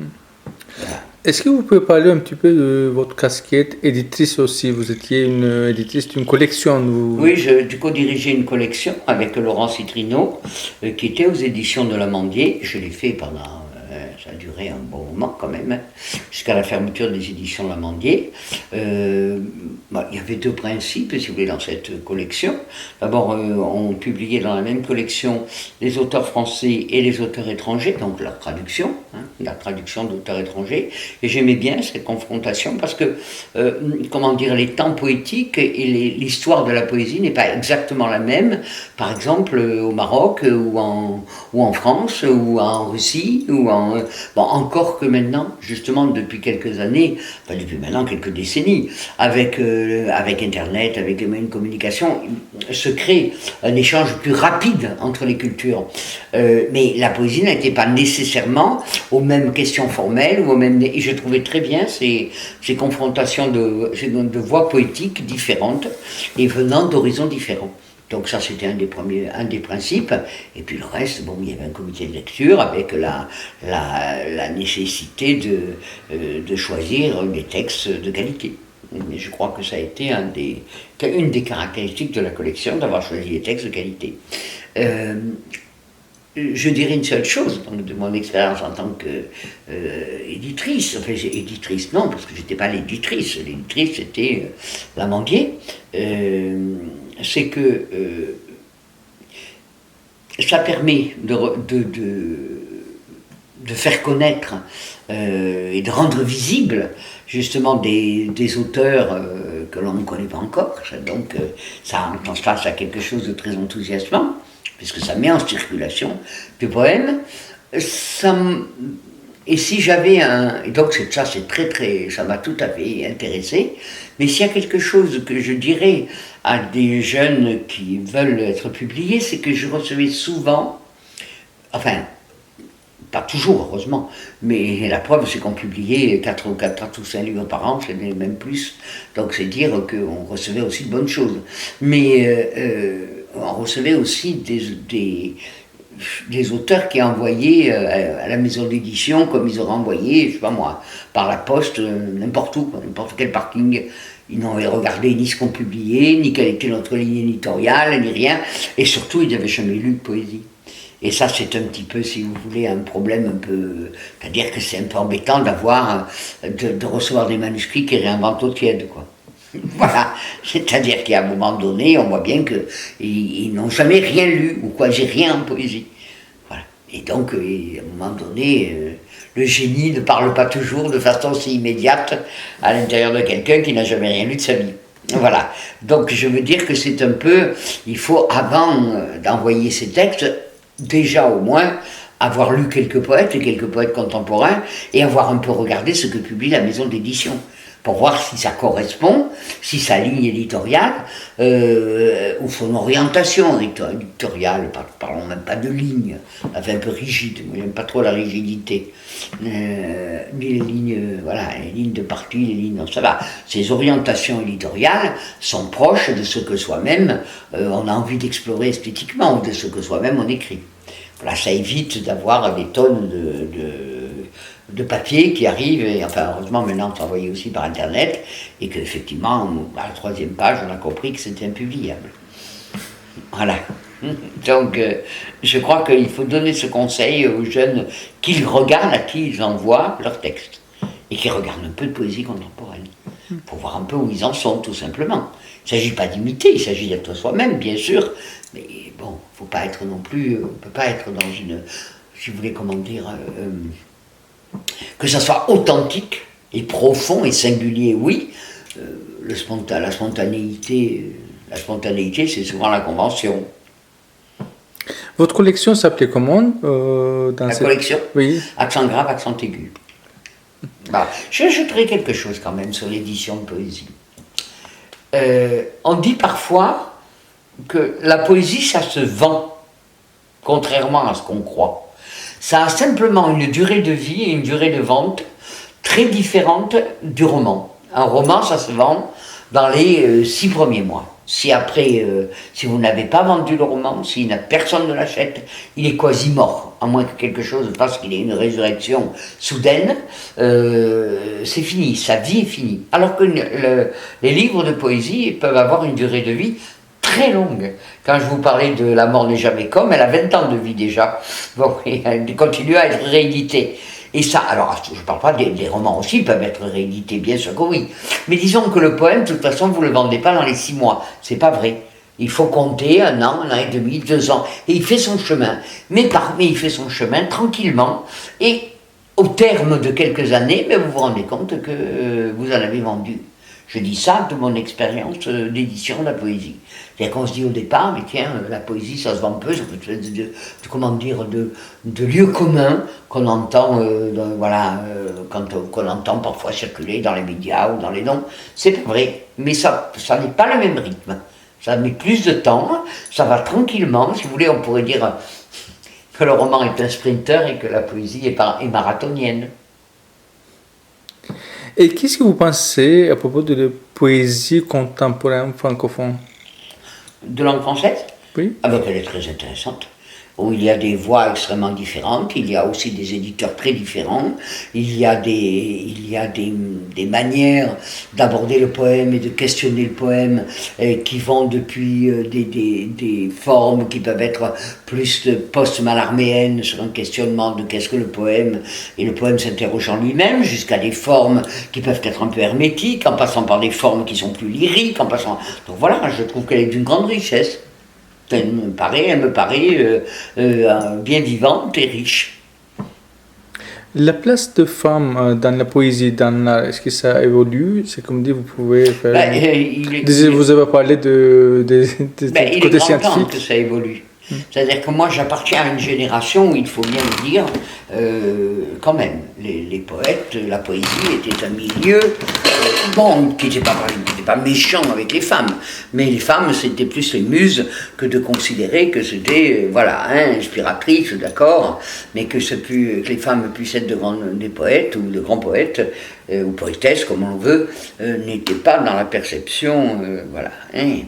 Voilà. Est-ce que vous pouvez parler un petit peu de votre casquette éditrice aussi? Vous étiez une éditrice d'une collection. Oui, j'ai co-dirigé une collection avec Laurent Citrino, qui était aux éditions de l'Amandier. Je l'ai fait pendant... ça a duré un bon moment quand même, jusqu'à la fermeture des éditions de l'Amandier. Il y avait 2 principes, si vous voulez, dans cette collection. D'abord, on publiait dans la même collection les auteurs français et les auteurs étrangers, donc leur traduction, la traduction d'auteurs étrangers. Et j'aimais bien cette confrontation parce que, les temps poétiques et l'histoire de la poésie n'est pas exactement la même, par exemple, au Maroc, ou en France, ou en Russie, ou encore que maintenant, justement, depuis quelques années, depuis maintenant quelques décennies, avec Internet, avec les moyens de communication, se crée un échange plus rapide entre les cultures. Mais la poésie n'était pas nécessairement aux mêmes questions formelles, et je trouvais très bien ces confrontations de voix poétiques différentes et venant d'horizons différents. Donc ça, c'était un des principes. Et puis le reste, il y avait un comité de lecture avec la nécessité de choisir des textes de qualité. Et je crois que ça a été une des caractéristiques de la collection, d'avoir choisi des textes de qualité. Je dirais une seule chose, donc, de mon expérience en tant qu'éditrice. Enfin, éditrice, non, parce que je n'étais pas l'éditrice. L'éditrice, c'était l'Amandier. C'est que ça permet de faire connaître et de rendre visible justement des auteurs que l'on ne connaît pas encore. Donc ça, en ce sens, ça a quelque chose de très enthousiasmant, puisque ça met en circulation des poèmes. Et si j'avais un... Et donc ça, c'est très, très... Ça m'a tout à fait intéressé. Mais s'il y a quelque chose que je dirais à des jeunes qui veulent être publiés, c'est que je recevais souvent... Enfin, pas toujours, heureusement, mais la preuve, c'est qu'on publiait 4 ou 5 livres par an, c'est même plus. Donc c'est dire qu'on recevait aussi de bonnes choses. Mais on recevait aussi des auteurs qui envoyaient à la maison d'édition, comme ils auraient envoyé, je sais pas moi, par la poste, n'importe où, n'importe quel parking. Ils n'avaient regardé ni ce qu'on publiait, ni quelle était notre ligne éditoriale, ni rien. Et surtout, ils n'avaient jamais lu de poésie. Et ça, c'est un petit peu, si vous voulez, un problème un peu... C'est-à-dire que c'est un peu embêtant d'avoir, de recevoir des manuscrits qui réinventent au tiède, quoi. Voilà. C'est-à-dire qu'à un moment donné, on voit bien qu'ils n'ont jamais rien lu, ou quoi, j'ai rien en poésie. Voilà. Et donc, à un moment donné, le génie ne parle pas toujours de façon si immédiate à l'intérieur de quelqu'un qui n'a jamais rien lu de sa vie. Voilà. Donc, je veux dire que c'est un peu... Il faut, avant d'envoyer ces textes, déjà au moins avoir lu quelques poètes et quelques poètes contemporains et avoir un peu regardé ce que publie la maison d'édition pour voir si ça correspond, si sa ligne éditoriale ou son orientation éditoriale, parlons même pas de ligne, enfin un peu rigide, moi j'aime pas trop la rigidité, ni les lignes, voilà, les lignes de parti, les lignes, non, ça va, ces orientations éditoriales sont proches de ce que soi-même on a envie d'explorer esthétiquement, ou de ce que soi-même on écrit. Voilà, ça évite d'avoir des tonnes de papier qui arrivent, et enfin heureusement maintenant c'est envoyé aussi par internet, et qu'effectivement, à la 3e page, on a compris que c'était impubliable. Voilà. Donc je crois qu'il faut donner ce conseil aux jeunes qu'ils regardent, à qui ils envoient leurs textes, et qui regardent un peu de poésie contemporaine, pour voir un peu où ils en sont, tout simplement. Il ne s'agit pas d'imiter, il s'agit d'être soi-même, bien sûr, mais bon, faut pas être non plus, on ne peut pas être dans une, si vous voulez, comment dire, que ça soit authentique et profond et singulier, oui. La spontanéité, c'est souvent la convention. Votre collection s'appelait comment Collection? Oui. Accent grave, accent aigu. Bah, j'ajouterai quelque chose quand même sur l'édition de poésie. On dit parfois que la poésie, ça se vend, contrairement à ce qu'on croit. Ça a simplement une durée de vie et une durée de vente très différente du roman. Un roman, ça se vend dans les 6 premiers mois. Si après, si vous n'avez pas vendu le roman, si personne ne l'achète, il est quasi mort, à moins que quelque chose fasse qu'il ait une résurrection soudaine, c'est fini, sa vie est finie. Alors que les livres de poésie peuvent avoir une durée de vie très longue. Quand je vous parlais de La mort n'est jamais comme, elle a 20 ans de vie déjà. Bon, et elle continue à être rééditée. Et ça, alors, je ne parle pas des romans aussi, peuvent être réédités, bien sûr que oui. Mais disons que le poème, de toute façon, vous ne le vendez pas dans les 6 mois. C'est pas vrai. Il faut compter 1 an, 1 an et demi, 2 ans. Et il fait son chemin. Mais il fait son chemin tranquillement. Et au terme de quelques années, vous vous rendez compte que vous en avez vendu. Je dis ça de mon expérience d'édition de la poésie. C'est-à-dire qu'on se dit au départ, mais tiens, la poésie, ça se vend peu, ça peut être de lieux communs qu'on entend, qu'on entend parfois circuler dans les médias ou dans les noms. C'est pas vrai, mais ça n'est pas le même rythme. Ça met plus de temps, ça va tranquillement. Si vous voulez, on pourrait dire que le roman est un sprinter et que la poésie est marathonienne. Et qu'est-ce que vous pensez à propos de la poésie contemporaine francophone? De langue française? Oui. Ah ben, elle est très intéressante. Où il y a des voix extrêmement différentes, il y a aussi des éditeurs très différents, il y a des manières d'aborder le poème et de questionner le poème qui vont depuis des formes qui peuvent être plus post-mallarméennes sur un questionnement de qu'est-ce que le poème, et le poème s'interroge en lui-même, jusqu'à des formes qui peuvent être un peu hermétiques, en passant par des formes qui sont plus lyriques, Donc voilà, je trouve qu'elle est d'une grande richesse. Elle me paraît bien vivante et riche. La place de femmes dans la poésie, dans l'art, est-ce que ça évolue? C'est comme dit, vous pouvez faire... vous avez parlé de il côté est grand temps scientifique. que ça évolue. C'est-à-dire que moi j'appartiens à une génération où il faut bien le dire, quand même, les poètes, la poésie était un milieu, bon, qui n'était pas méchant avec les femmes, mais les femmes c'était plus les muses que de considérer que c'était, inspiratrice, d'accord, mais que les femmes puissent être des poètes ou de grands poètes, ou poétesse, comme on veut, n'était pas dans la perception,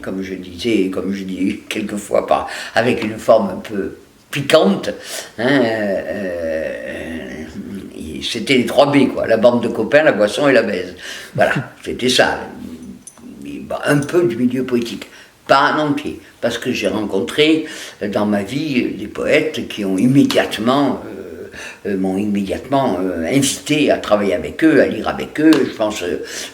comme je dis quelquefois, avec une forme un peu piquante, c'était les 3 B, quoi, la bande de copains, la boisson et la baise. Voilà, c'était ça, un peu du milieu poétique. Pas en entier, parce que j'ai rencontré dans ma vie des poètes qui ont m'ont immédiatement invité à travailler avec eux, à lire avec eux. Je pense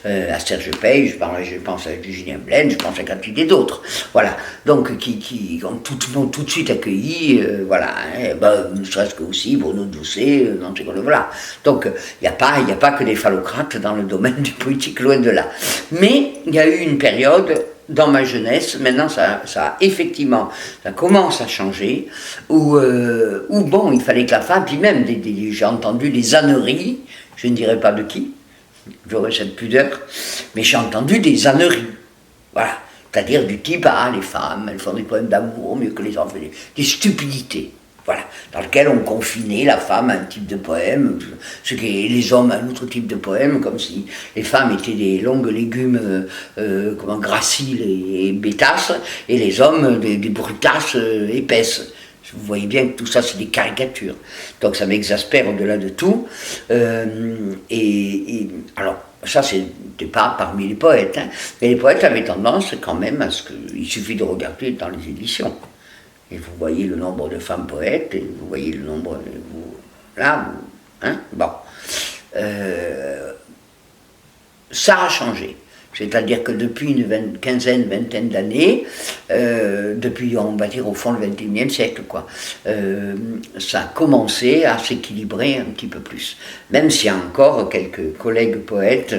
à Serge Pey, je pense à Julien Blaine, je pense à quantité d'autres. Voilà, donc qui m'ont tout de suite accueilli, ne serait-ce que aussi Bruno Doucet, voilà. Donc il n'y a pas que des phallocrates dans le domaine du poétique, loin de là. Mais il y a eu une période dans ma jeunesse, maintenant ça commence à changer, où il fallait que la femme, puis même j'ai entendu des âneries, je ne dirais pas de qui, j'aurais cette pudeur, mais j'ai entendu des âneries, voilà, c'est-à-dire du type, les femmes, elles font des poèmes d'amour mieux que les hommes, des stupidités. Voilà, dans lequel on confinait la femme à un type de poème, les hommes à un autre type de poème, comme si les femmes étaient des longues légumes graciles et bêtasses, et les hommes des brutasses épaisses. Vous voyez bien que tout ça, c'est des caricatures. Donc ça m'exaspère au-delà de tout. Alors, ça, c'était pas parmi les poètes, mais les poètes avaient tendance quand même à ce qu'il suffit de regarder dans les éditions. Et vous voyez le nombre de femmes poètes, et vous voyez le nombre... ça a changé. C'est-à-dire que depuis une vingtaine d'années, depuis, on va dire, au fond, le XXIe siècle, ça a commencé à s'équilibrer un petit peu plus. Même s'il y a encore quelques collègues poètes,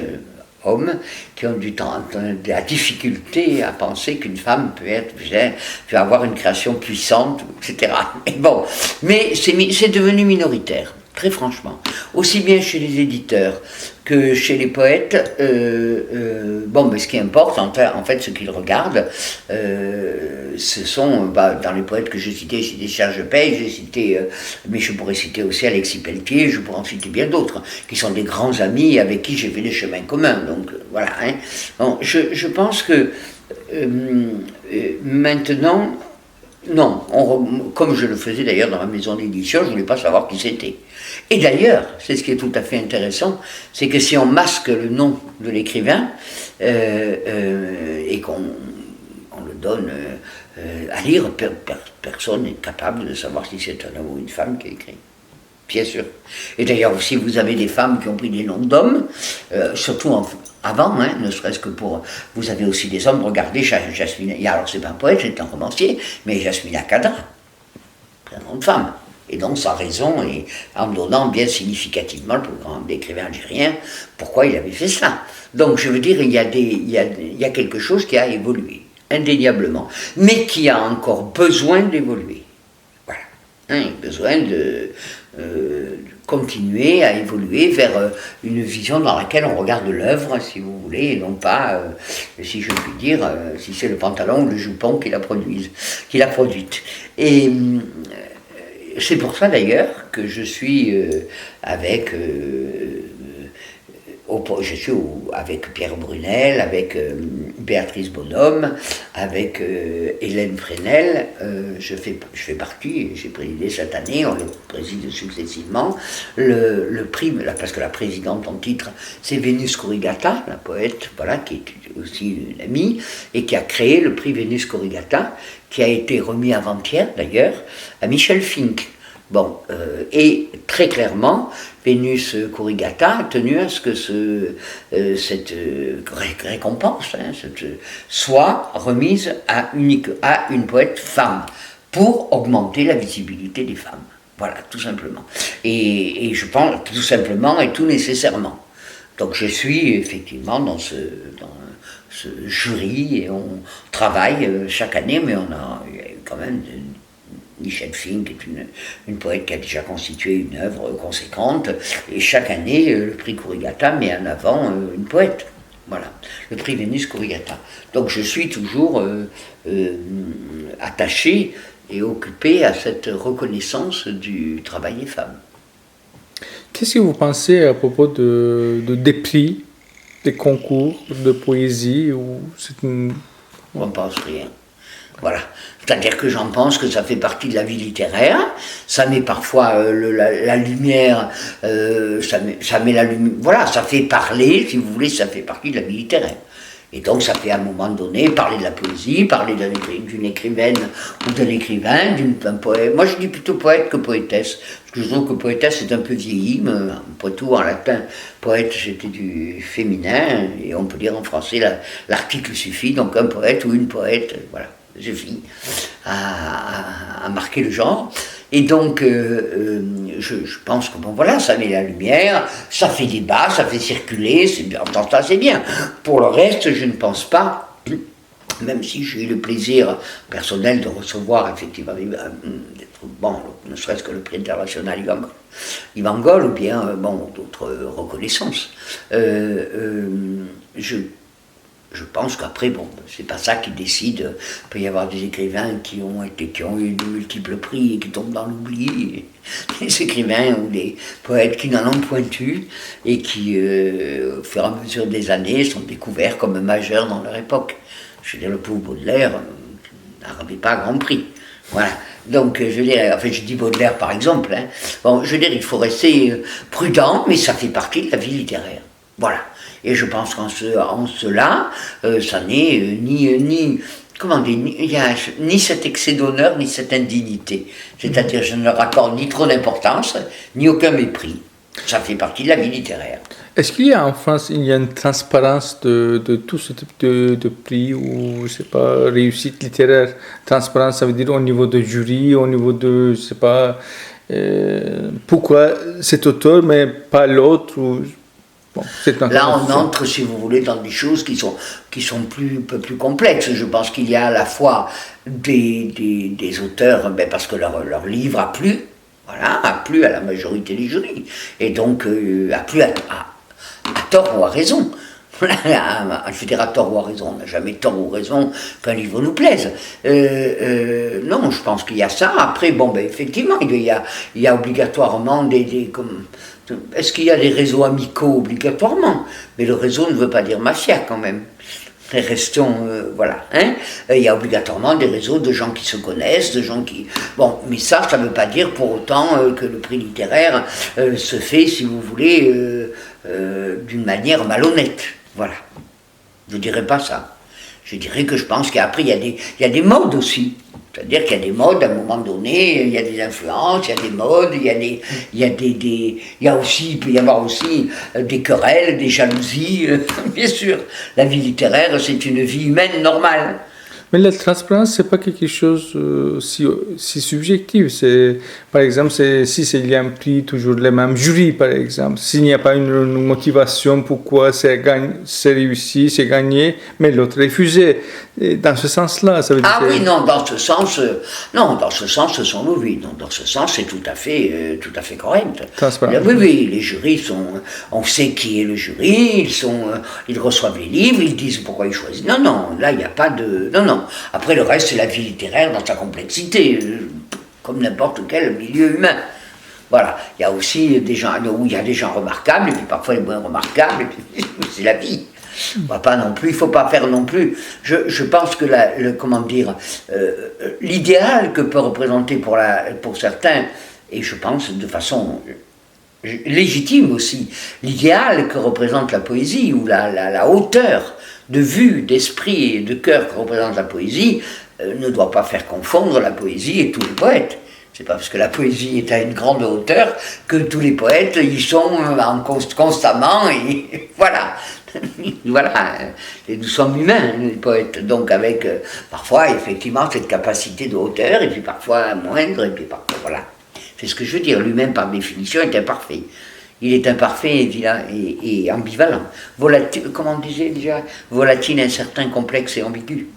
hommes, qui ont de la difficulté à penser qu'une femme peut avoir une création puissante, etc. Mais c'est devenu minoritaire, très franchement. Aussi bien chez les éditeurs que chez les poètes, mais ce qui importe, en fait, ce qu'ils regardent, ce sont, dans les poètes que j'ai cités Serge Pey, j'ai cité, mais je pourrais citer aussi Alexis Pelletier, je pourrais en citer bien d'autres, qui sont des grands amis avec qui j'ai fait des chemins communs, donc voilà. Bon, je pense que maintenant, non, comme je le faisais d'ailleurs dans ma maison d'édition, je ne voulais pas savoir qui c'était. Et d'ailleurs, c'est ce qui est tout à fait intéressant, c'est que si on masque le nom de l'écrivain et qu'on le donne à lire, personne n'est capable de savoir si c'est un homme ou une femme qui a écrit. Bien sûr. Et d'ailleurs aussi, vous avez des femmes qui ont pris des noms d'hommes, surtout avant, ne serait-ce que pour... Vous avez aussi des hommes, regardez, Jasmine... Alors, c'est pas un poète, c'est un romancier, mais Jasmina Kadra, c'est un nom de femme. Et donc, sa raison, et en donnant bien significativement, le plus grand écrivain algérien, pourquoi il avait fait ça. Donc, je veux dire, il y a quelque chose qui a évolué, indéniablement, mais qui a encore besoin d'évoluer. Voilà. Besoin de continuer à évoluer vers une vision dans laquelle on regarde l'œuvre, si vous voulez, et non pas, si je puis dire, si c'est le pantalon ou le jupon qui l'a produite. Et c'est pour ça d'ailleurs que je suis avec Pierre Brunel, avec Béatrice Bonhomme, avec Hélène Fresnel. Je fais partie, j'ai présidé cette année, on le préside successivement, le prix, parce que la présidente en titre, c'est Vénus Corrigata, la poète, voilà, qui est aussi une amie, et qui a créé le prix Vénus Corrigata, qui a été remis avant-hier d'ailleurs, à Michel Fink. Bon, et très clairement, Vénus Corrigata a tenu à ce que cette récompense soit remise à une poète femme, pour augmenter la visibilité des femmes. Voilà, tout simplement. Et je pense tout simplement et tout nécessairement. Donc je suis effectivement dans ce jury et on travaille chaque année, mais il y a eu quand même Michel Fink, qui est une poète qui a déjà constitué une œuvre conséquente, et chaque année, le prix Kurigata met en avant une poète. Voilà, le prix Vénus Kurigata. Donc je suis toujours attaché et occupé à cette reconnaissance du travail des femmes. Qu'est-ce que vous pensez à propos des prix, des concours de poésie ou On ne pense rien. Voilà. C'est-à-dire que j'en pense que ça fait partie de la vie littéraire, ça met parfois la lumière, ça met la lumière, voilà, ça fait parler, si vous voulez, ça fait partie de la vie littéraire. Et donc ça fait à un moment donné parler de la poésie, parler d'une écrivaine ou d'un écrivain, d'un poète. Moi je dis plutôt poète que poétesse, parce que je trouve que poétesse c'est un peu vieilli, mais après tout en latin, poète c'était du féminin, et on peut dire en français l'article suffit, donc un poète ou une poète, voilà. Suffit à marquer le genre. Et donc, je pense que bon, voilà, ça met la lumière, ça fait débat, ça fait circuler, c'est bien. Pour le reste, je ne pense pas, même si j'ai eu le plaisir personnel de recevoir effectivement, bon, ne serait-ce que le prix international Yvan Goll, ou bien bon, d'autres reconnaissances. Je pense qu'après, bon, c'est pas ça qui décide. Il peut y avoir des écrivains qui ont eu de multiples prix et qui tombent dans l'oubli. Des écrivains ou des poètes qui n'en ont point eu et qui, au fur et à mesure des années, sont découverts comme majeurs dans leur époque. Je veux dire, le pauvre Baudelaire n'arrivait pas à grand prix. Voilà. Donc, je veux dire, enfin, je dis Baudelaire par exemple. Hein. Bon, je veux dire, il faut rester prudent, mais ça fait partie de la vie littéraire. Voilà. Et je pense qu'en cela, ça n'est comment dire, il n'y a ni cet excès d'honneur, ni cette indignité. C'est-à-dire, je ne leur accorde ni trop d'importance, ni aucun mépris. Ça fait partie de la vie littéraire. Est-ce qu'il y a en France une transparence de tout ce type de prix ou, je sais pas, réussite littéraire? Transparence, ça veut dire au niveau de jury, au niveau de, je sais pas, pourquoi cet auteur, mais pas l'autre ou... Bon, là, on entre, si vous voulez, dans des choses qui sont un peu plus complexes. Je pense qu'il y a à la fois des auteurs, parce que leur livre a plu, voilà, a plu à la majorité des jurys, et donc a plu à tort ou à raison. Je veux dire, à tort ou à raison, on n'a jamais tort ou raison qu'un livre nous plaise. Non, je pense qu'il y a ça. Après, bon, effectivement, il y a obligatoirement est-ce qu'il y a des réseaux amicaux obligatoirement? Mais le réseau ne veut pas dire mafia quand même. Restons, voilà. Hein, il y a obligatoirement des réseaux de gens qui se connaissent, de gens qui... Bon, mais ça ne veut pas dire pour autant que le prix littéraire se fait, si vous voulez, d'une manière malhonnête. Voilà. Je ne dirais pas ça. Je dirais que je pense qu'après, il y a des modes aussi. C'est-à-dire qu'il y a des modes, à un moment donné, il y a des influences, il y a des modes, il peut y avoir aussi des querelles, des jalousies, bien sûr. La vie littéraire, c'est une vie humaine normale. Mais la transparence, c'est pas quelque chose si subjectif. Par exemple, s'il y a un prix, toujours les mêmes jurys, par exemple. S'il n'y a pas une motivation, pourquoi c'est réussi, c'est gagné, mais l'autre refusé. Et dans ce sens-là, ça veut dire... Ah oui, non, dans ce sens, ce sont nos vies. Non, dans ce sens, c'est tout à fait correct. Transparent. Oui, les jurys on sait qui est le jury, ils reçoivent les livres, ils disent pourquoi ils choisissent. Non, là, il n'y a pas de... Non. Après, le reste, c'est la vie littéraire dans sa complexité, comme n'importe quel milieu humain. Voilà, il y a aussi des gens où il y a des gens remarquables, et puis parfois les moins remarquables, et puis c'est la vie. On va pas non plus, il faut pas faire non plus. Je pense que l'idéal que peut représenter pour certains, et je pense de façon légitime aussi, l'idéal que représente la poésie, ou la hauteur de vue, d'esprit et de cœur que représente la poésie, ne doit pas faire confondre la poésie et tous les poètes. C'est pas parce que la poésie est à une grande hauteur que tous les poètes y sont constamment, et voilà. Voilà, et nous sommes humains, les poètes, donc avec parfois effectivement cette capacité de hauteur, et puis parfois moindre, et puis parfois voilà. C'est ce que je veux dire. L'humain, par définition, est imparfait. Il est imparfait et ambivalent. Comment on disait déjà? Volatile, incertain, complexe et ambigu.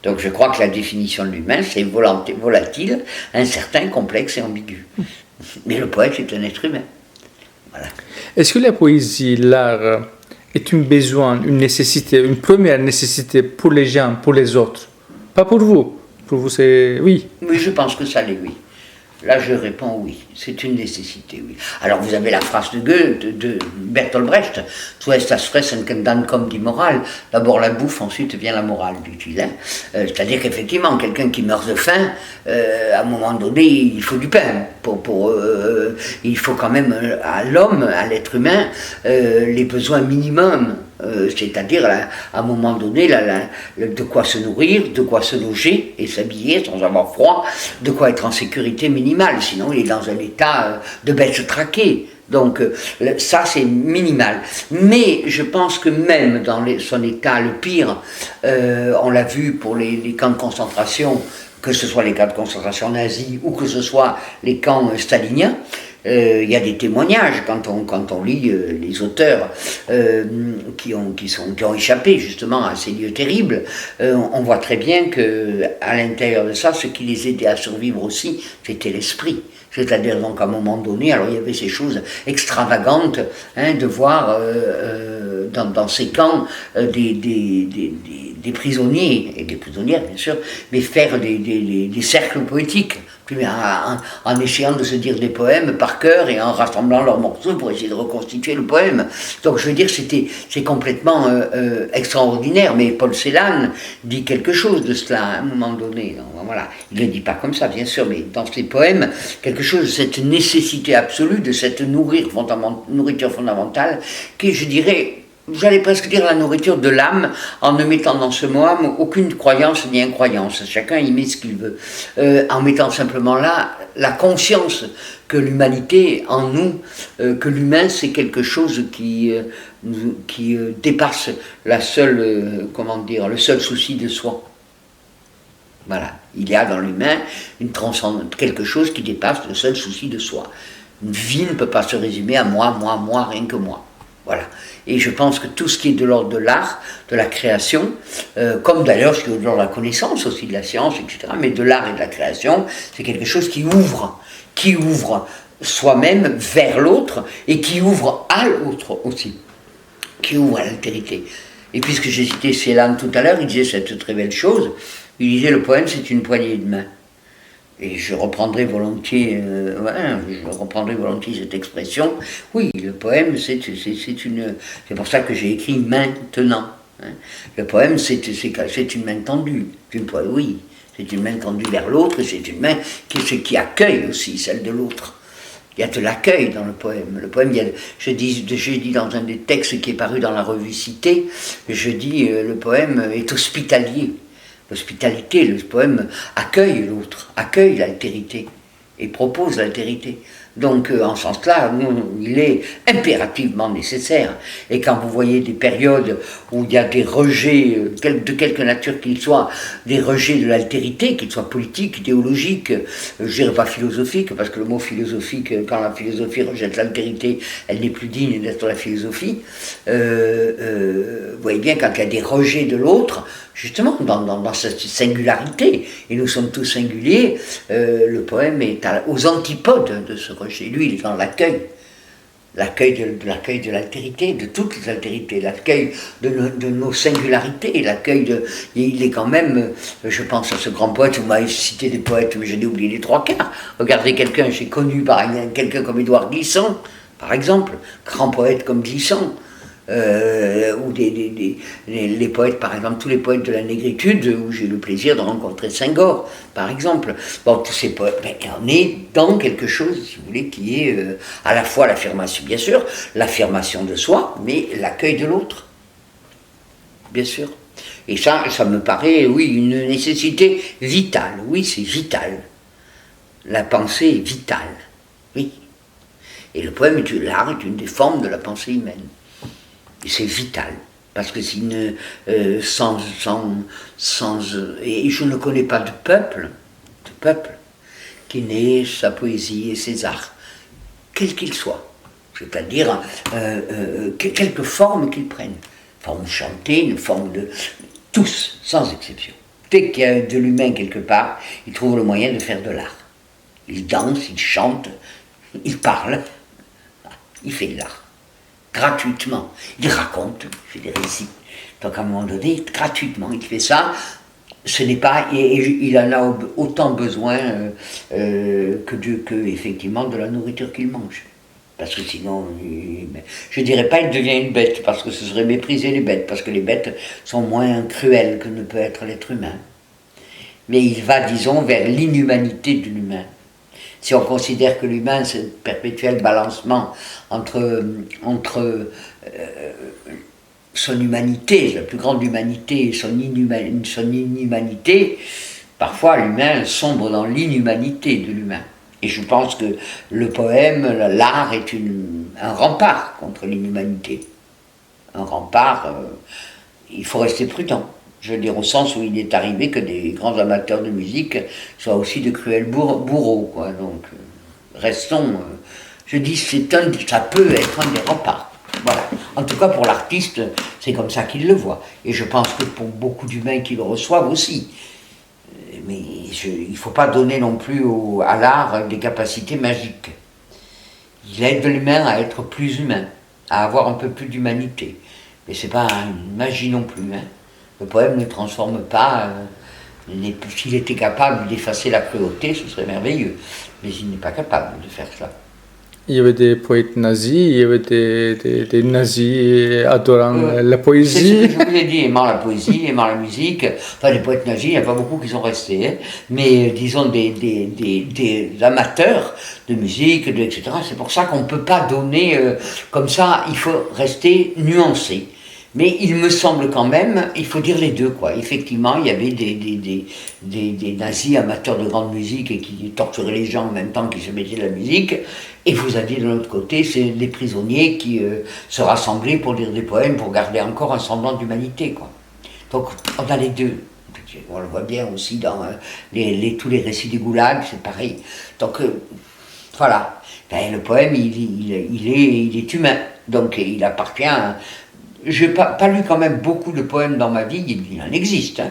Donc je crois que la définition de l'humain, c'est volatile, incertain, complexe et ambigu. Mais le poète est un être humain. Voilà. Est-ce que la poésie, l'art, est un besoin, une nécessité, une première nécessité pour les gens, pour les autres? Pas pour vous. Pour vous, c'est oui. Oui, je pense que ça l'est, oui. Là, je réponds oui. C'est une nécessité, oui. Alors, vous avez la phrase de Goethe, de Bertolt Brecht. Zuerst das Fressen, dann kommt die Moral. D'abord la bouffe, ensuite vient la morale, dit-il. Hein. C'est-à-dire qu'effectivement, quelqu'un qui meurt de faim, à un moment donné, il faut du pain. Il faut quand même à l'homme, à l'être humain, les besoins minimums. C'est-à-dire à un moment donné de quoi se nourrir, de quoi se loger et s'habiller sans avoir froid, de quoi être en sécurité minimale, sinon il est dans un état de bête traquée. Donc ça c'est minimal. Mais je pense que même dans son état le pire, on l'a vu pour les camps de concentration, que ce soit les camps de concentration nazis ou que ce soit les camps staliniens, il y a des témoignages quand on lit les auteurs qui ont échappé justement à ces lieux terribles, on voit très bien que à l'intérieur de ça, ce qui les aidait à survivre aussi, c'était l'esprit. C'est-à-dire donc à un moment donné, alors il y avait ces choses extravagantes, hein, de voir dans ces camps des prisonniers, et des prisonnières bien sûr, mais faire des cercles poétiques, en essayant de se dire des poèmes par cœur et en rassemblant leurs morceaux pour essayer de reconstituer le poème. Donc je veux dire, c'est complètement extraordinaire, mais Paul Celan dit quelque chose de cela à un moment donné. Donc, voilà. Il ne le dit pas comme ça, bien sûr, mais dans ses poèmes, quelque chose de cette nécessité absolue, de cette nourriture fondamentale, qui, je dirais, j'allais presque dire la nourriture de l'âme, en ne mettant dans ce mot âme aucune croyance ni incroyance. Chacun y met ce qu'il veut. En mettant simplement là la conscience que l'humanité en nous, que l'humain c'est quelque chose qui dépasse le seul souci de soi. Voilà. Il y a dans l'humain quelque chose qui dépasse le seul souci de soi. Une vie ne peut pas se résumer à moi, rien que moi. Voilà. Et je pense que tout ce qui est de l'ordre de l'art, de la création, comme d'ailleurs ce qui est de l'ordre de la connaissance aussi, de la science, etc., mais de l'art et de la création, c'est quelque chose qui ouvre soi-même vers l'autre et qui ouvre à l'autre aussi, qui ouvre à l'altérité. Et puisque j'ai cité Celan tout à l'heure, il disait cette très belle chose, il disait le poème c'est une poignée de main. Et je reprendrai volontiers cette expression. Oui, le poème, c'est pour ça que j'ai écrit maintenant. Hein. Le poème, c'est une main tendue. Oui, c'est une main tendue vers l'autre, et c'est une main qui accueille aussi celle de l'autre. Il y a de l'accueil dans le poème. Le poème, je dis dans un des textes qui est paru dans la revue Cité, je dis le poème est hospitalier. L'hospitalité, le poème accueille l'autre, accueille l'altérité et propose l'altérité. Donc en ce sens-là, il est impérativement nécessaire. Et quand vous voyez des périodes où il y a des rejets, de quelque nature qu'ils soient, des rejets de l'altérité, qu'ils soient politiques, idéologiques, je ne dirais pas philosophiques, parce que le mot philosophique, quand la philosophie rejette l'altérité, elle n'est plus digne d'être la philosophie. Vous voyez bien, quand il y a des rejets de l'autre, justement, dans cette singularité, et nous sommes tous singuliers, le poème est aux antipodes de ce rejet. Lui, il est dans l'accueil de l'altérité, de toutes les altérités, l'accueil de nos singularités, il est quand même, je pense à ce grand poète, vous m'avez cité des poètes, mais j'en ai oublié les trois quarts. Regardez j'ai connu quelqu'un comme Édouard Glissant, par exemple, grand poète comme Glissant. Ou les poètes, par exemple, tous les poètes de la négritude, où j'ai eu le plaisir de rencontrer Senghor, par exemple. Bon, tous ces poètes, on est dans quelque chose, si vous voulez, qui est à la fois l'affirmation, bien sûr, l'affirmation de soi, mais l'accueil de l'autre, bien sûr. Et ça me paraît, oui, une nécessité vitale. Oui, c'est vital. La pensée est vitale, oui. Et le poème, l'art est une des formes de la pensée humaine. Et c'est vital, parce que et je ne connais pas de peuple qu'est née sa poésie et ses arts, quels qu'ils soient. C'est-à-dire, quelque forme qu'ils prennent. Une forme chantée, une forme de... Tous, sans exception. Dès qu'il y a de l'humain quelque part, ils trouvent le moyen de faire de l'art. Ils dansent, ils chantent, ils parlent, il fait de l'art. Gratuitement. Il raconte, il fait des récits. Donc à un moment donné, gratuitement, il fait ça. Ce n'est pas, et il en a autant besoin que effectivement de la nourriture qu'il mange. Parce que sinon, je ne dirais pas il devient une bête, parce que ce serait mépriser les bêtes, parce que les bêtes sont moins cruelles que ne peut être l'être humain. Mais il va, disons, vers l'inhumanité de l'humain. Si on considère que l'humain, c'est un perpétuel balancement entre son humanité, la plus grande humanité, et son inhumanité, parfois l'humain sombre dans l'inhumanité de l'humain. Et je pense que le poème, l'art est un rempart contre l'inhumanité. Un rempart, il faut rester prudent. Je veux dire, au sens où il est arrivé que des grands amateurs de musique soient aussi de cruels bourreaux, quoi. Donc, restons... je dis, ça peut être un des remparts. Voilà. En tout cas, pour l'artiste, c'est comme ça qu'il le voit. Et je pense que pour beaucoup d'humains qui le reçoivent aussi. Mais il ne faut pas donner non plus à l'art des capacités magiques. Il aide l'humain à être plus humain, à avoir un peu plus d'humanité. Mais ce n'est pas une magie non plus. Hein. Le poème ne transforme pas. S'il était capable d'effacer la cruauté, ce serait merveilleux. Mais il n'est pas capable de faire cela. Il y avait des poètes nazis, il y avait des nazis adorant la poésie. C'est ce que je vous ai dit, aimant la poésie, aimant la musique. Enfin, les poètes nazis, il n'y a pas beaucoup qui sont restés. Hein. Mais disons des amateurs de musique, etc. C'est pour ça qu'on ne peut pas donner comme ça, il faut rester nuancé. Mais il me semble quand même, il faut dire les deux, quoi. Effectivement, il y avait des nazis amateurs de grande musique et qui torturaient les gens en même temps qu'ils se mettaient de la musique. Et vous aviez de l'autre côté, c'est les prisonniers qui se rassemblaient pour lire des poèmes, pour garder encore un semblant d'humanité, quoi. Donc, on a les deux. On le voit bien aussi dans tous les récits des goulags, c'est pareil. Donc, voilà. Ben, le poème, il est humain. Donc, il appartient à... Je n'ai pas lu quand même beaucoup de poèmes dans ma vie, il en existe, hein,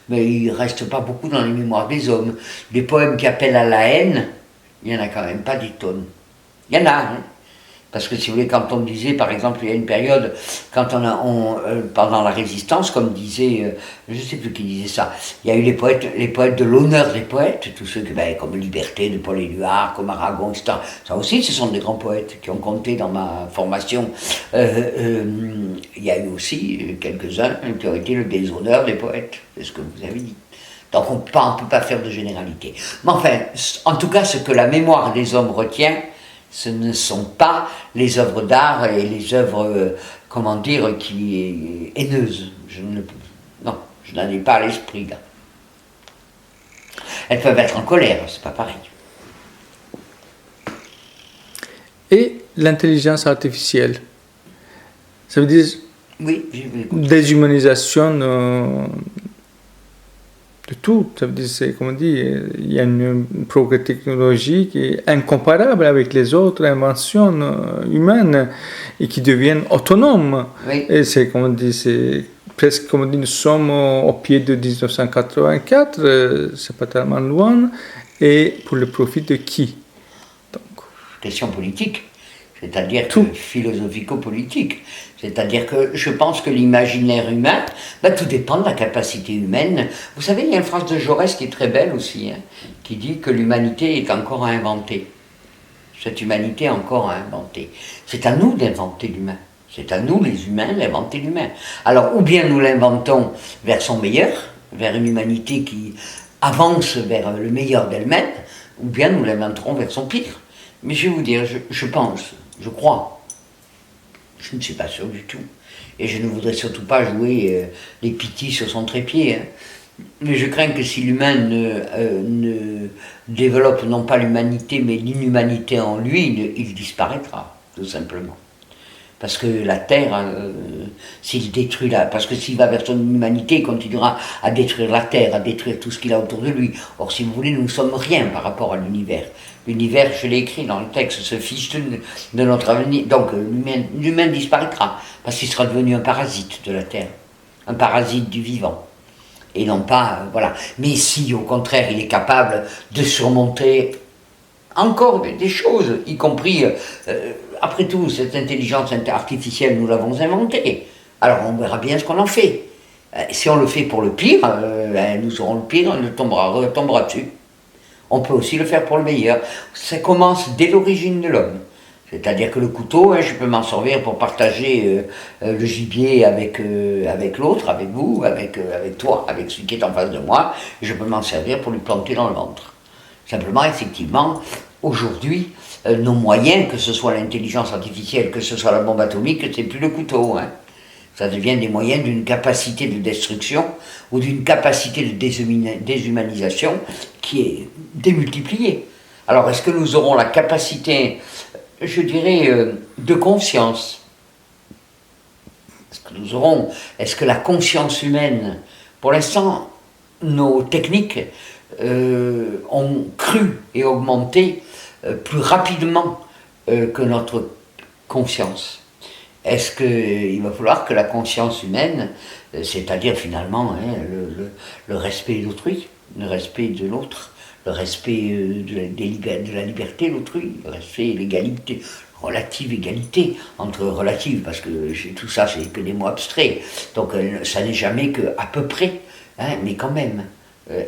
mais il ne reste pas beaucoup dans les mémoires des hommes. Des poèmes qui appellent à la haine, il n'y en a quand même pas des tonnes. Il y en a, hein, parce que si vous voulez, quand on disait, par exemple, il y a une période, quand pendant la Résistance, comme disait, je ne sais plus qui disait ça, il y a eu les poètes de l'honneur des poètes, tous ceux comme Liberté de Paul Éluard, comme Aragon, etc. Ça aussi, ce sont des grands poètes qui ont compté dans ma formation. Il y a eu aussi quelques-uns qui ont été le déshonneur des poètes, c'est ce que vous avez dit. Donc on ne peut pas faire de généralité. Mais enfin, en tout cas, ce que la mémoire des hommes retient, ce ne sont pas les œuvres d'art et les œuvres, qui haineuses. Je n'en ai pas à l'esprit, là. Elles peuvent être en colère, c'est pas pareil. Et l'intelligence artificielle, ça veut dire oui, déshumanisation de tout. Ça veut dire, c'est, comme on dit, il y a une progrès technologique incomparable avec les autres inventions humaines et qui deviennent autonomes. Oui. Et c'est, comme on dit, c'est presque comme on dit, nous sommes au pied de 1984, c'est pas tellement loin, et pour le profit de qui? Donc, question politique, c'est-à-dire philosophico-politique. C'est-à-dire que je pense que l'imaginaire humain, tout dépend de la capacité humaine. Vous savez, il y a une phrase de Jaurès qui est très belle aussi, hein, qui dit que l'humanité est encore à inventer. Cette humanité est encore à inventer. C'est à nous d'inventer l'humain. C'est à nous, les humains, d'inventer l'humain. Alors, ou bien nous l'inventons vers son meilleur, vers une humanité qui avance vers le meilleur d'elle-même, ou bien nous l'inventerons vers son pire. Mais je vais vous dire, je pense, je crois, je ne suis pas sûr du tout. Et je ne voudrais surtout pas jouer les pitis sur son trépied. Hein. Mais je crains que si l'humain ne développe non pas l'humanité, mais l'inhumanité en lui, il disparaîtra, tout simplement. Donc, je ne suis pas sûr du tout. Et je ne voudrais surtout pas jouer les pitis sur son trépied. Mais je crains que si l'humain ne développe non pas l'humanité, mais l'inhumanité en lui, il disparaîtra, tout simplement. Donc, je ne suis pas sûr du tout. Et je ne voudrais surtout pas jouer les pitis sur son trépied. Mais je crains que si l'humain ne développe non pas l'humanité, mais l'inhumanité en lui, il disparaîtra, tout simplement. Parce que la terre, s'il détruit parce que s'il va vers son humanité, il continuera à détruire la terre, à détruire tout ce qu'il a autour de lui. Or, si vous voulez, nous ne sommes rien par rapport à l'univers. L'univers, je l'ai écrit dans le texte, se fiche de notre avenir. Donc, l'humain disparaîtra, parce qu'il sera devenu un parasite de la terre, un parasite du vivant. Et non pas, voilà. Mais si, au contraire, il est capable de surmonter encore des choses, y compris, après tout, cette intelligence artificielle, nous l'avons inventée. Alors on verra bien ce qu'on en fait. Si on le fait pour le pire, nous aurons le pire, on retombera dessus. On peut aussi le faire pour le meilleur. Ça commence dès l'origine de l'homme. C'est-à-dire que le couteau, je peux m'en servir pour partager le gibier avec l'autre, avec vous, avec toi, avec celui qui est en face de moi. Je peux m'en servir pour lui planter dans le ventre. Simplement, effectivement, aujourd'hui, nos moyens, que ce soit l'intelligence artificielle, que ce soit la bombe atomique, c'est plus le couteau. Ça devient des moyens d'une capacité de destruction ou d'une capacité de déshumanisation qui est démultipliée. Alors, est-ce que nous aurons la capacité, je dirais, de conscience? Est-ce que la conscience humaine, pour l'instant, nos techniques ont cru et augmenté plus rapidement que notre conscience. Est-ce qu'il va falloir que la conscience humaine, c'est-à-dire finalement le respect d'autrui, le respect de l'autre, le respect de la liberté d'autrui, le respect, l'égalité, relative égalité, entre relative, parce que tout ça c'est que des mots abstraits, donc ça n'est jamais que à peu près, mais quand même.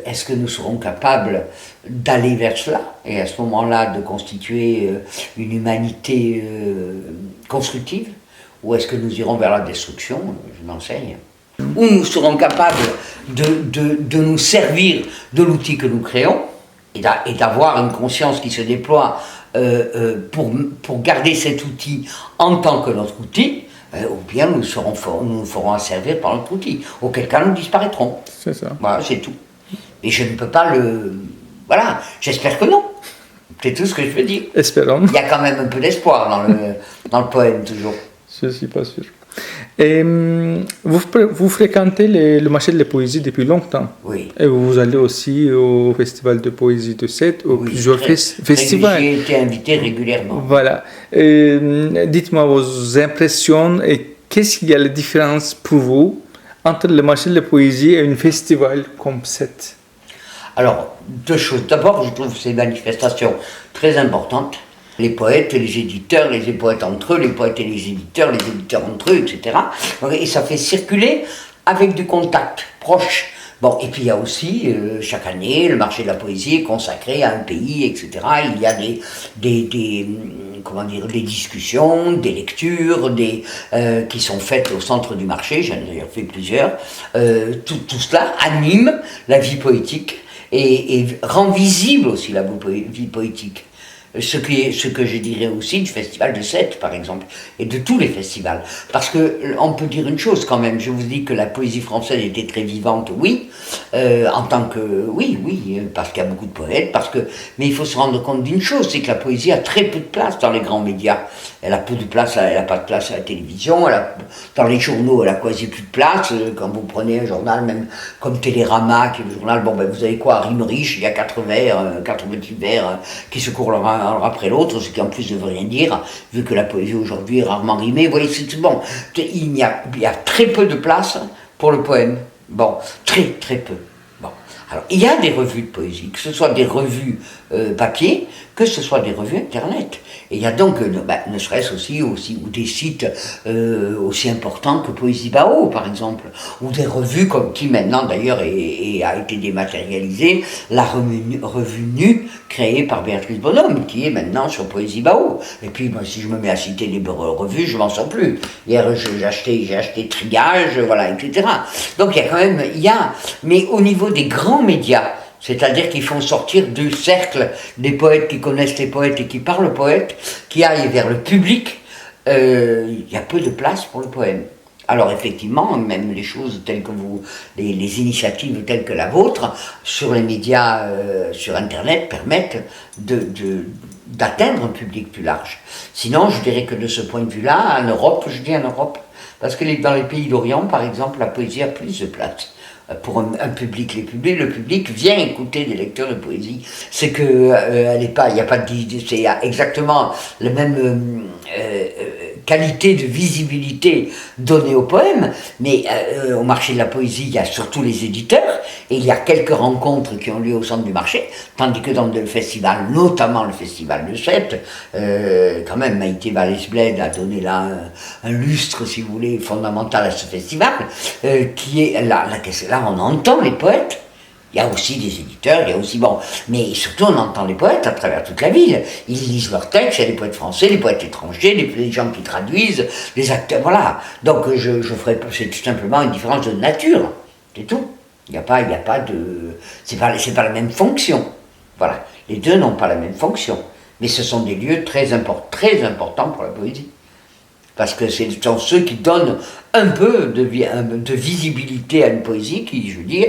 Est-ce que nous serons capables d'aller vers cela et à ce moment-là de constituer une humanité constructive, ou est-ce que nous irons vers la destruction? Je n'en sais rien. Ou nous serons capables de nous servir de l'outil que nous créons et d'avoir une conscience qui se déploie pour garder cet outil en tant que notre outil, ou bien nous nous ferons servir par notre outil, auquel cas nous disparaîtrons. C'est ça. Voilà, c'est tout. Et je ne peux pas Voilà, j'espère que non. C'est tout ce que je veux dire. Espérons. Il y a quand même un peu d'espoir dans le poème, toujours. Je ne suis pas sûr. Et vous fréquentez le marché de la poésie depuis longtemps. Oui. Et vous allez aussi au festival de poésie de Sète, ou plusieurs festivals. J'ai été invité régulièrement. Voilà. Dites-moi vos impressions et qu'est-ce qu'il y a la différence pour vous entre le marché de la poésie et un festival comme Sète? Alors, deux choses. D'abord, je trouve ces manifestations très importantes. Les poètes, les éditeurs, les poètes entre eux, les poètes et les éditeurs entre eux, etc. Et ça fait circuler avec du contact proche. Bon, et puis il y a aussi, chaque année, le marché de la poésie est consacré à un pays, etc. Il y a des discussions, des lectures, qui sont faites au centre du marché, j'en ai d'ailleurs fait plusieurs. Tout cela anime la vie poétique et rend visible aussi la vie poétique. Ce que je dirais aussi du festival de Sète, par exemple, et de tous les festivals. Parce qu'on peut dire une chose quand même, je vous dis que la poésie française était très vivante, oui, parce qu'il y a beaucoup de poètes, mais il faut se rendre compte d'une chose, c'est que la poésie a très peu de place dans les grands médias. Elle a peu de place, elle n'a pas de place à la télévision, dans les journaux, elle a quasi plus de place. Quand vous prenez un journal, même comme Télérama, qui est le journal, vous savez quoi, à Rime Riche, il y a 4 petits vers qui se courent l'un après l'autre, ce qui en plus ne veut rien dire, vu que la poésie aujourd'hui est rarement rimée. Vous voyez, c'est bon. Il y a très peu de place pour le poème. Bon, très très peu. Bon. Alors, il y a des revues de poésie, que ce soit des revues papier, que ce soit des revues internet. Et il y a donc, ne serait-ce aussi ou des sites aussi importants que Poésie Bao, par exemple, ou des revues qui maintenant d'ailleurs a été dématérialisée, la revue Nue, créée par Béatrice Bonhomme, qui est maintenant sur Poésie Bao. Et puis, moi, si je me mets à citer les revues, je m'en sors plus. Hier, j'ai acheté Triage, voilà, etc. Donc, mais au niveau des grands médias, c'est-à-dire qu'ils font sortir du cercle des poètes qui connaissent les poètes et qui parlent poète, qui aillent vers le public, il y a peu de place pour le poème. Alors effectivement, même les choses telles que les initiatives telles que la vôtre, sur les médias, sur Internet, permettent d'atteindre un public plus large. Sinon, je dirais que de ce point de vue-là, en Europe, je dis en Europe, parce que dans les pays d'Orient, par exemple, la poésie a plus de place. Pour un public, le public vient écouter des lecteurs de poésie. C'est que il n'y a pas c'est exactement la même qualité de visibilité donnée au poème, mais au marché de la poésie, il y a surtout les éditeurs, et il y a quelques rencontres qui ont lieu au centre du marché, tandis que dans le festival, notamment le festival de Sète, quand même, Maïté Vallès-Bled a donné là un lustre, si vous voulez, fondamental à ce festival, qui est là, on entend les poètes. Il y a aussi des éditeurs, il y a aussi, mais surtout on entend les poètes à travers toute la ville. Ils lisent leurs textes, il y a les poètes français, les poètes étrangers, les gens qui traduisent, les acteurs, voilà. Donc c'est tout simplement une différence de nature, c'est tout. Il n'y a pas de, c'est pas la même fonction. Voilà, les deux n'ont pas la même fonction. Mais ce sont des lieux très importants pour la poésie. Parce que ce sont ceux qui donnent un peu de visibilité à une poésie qui, je dis,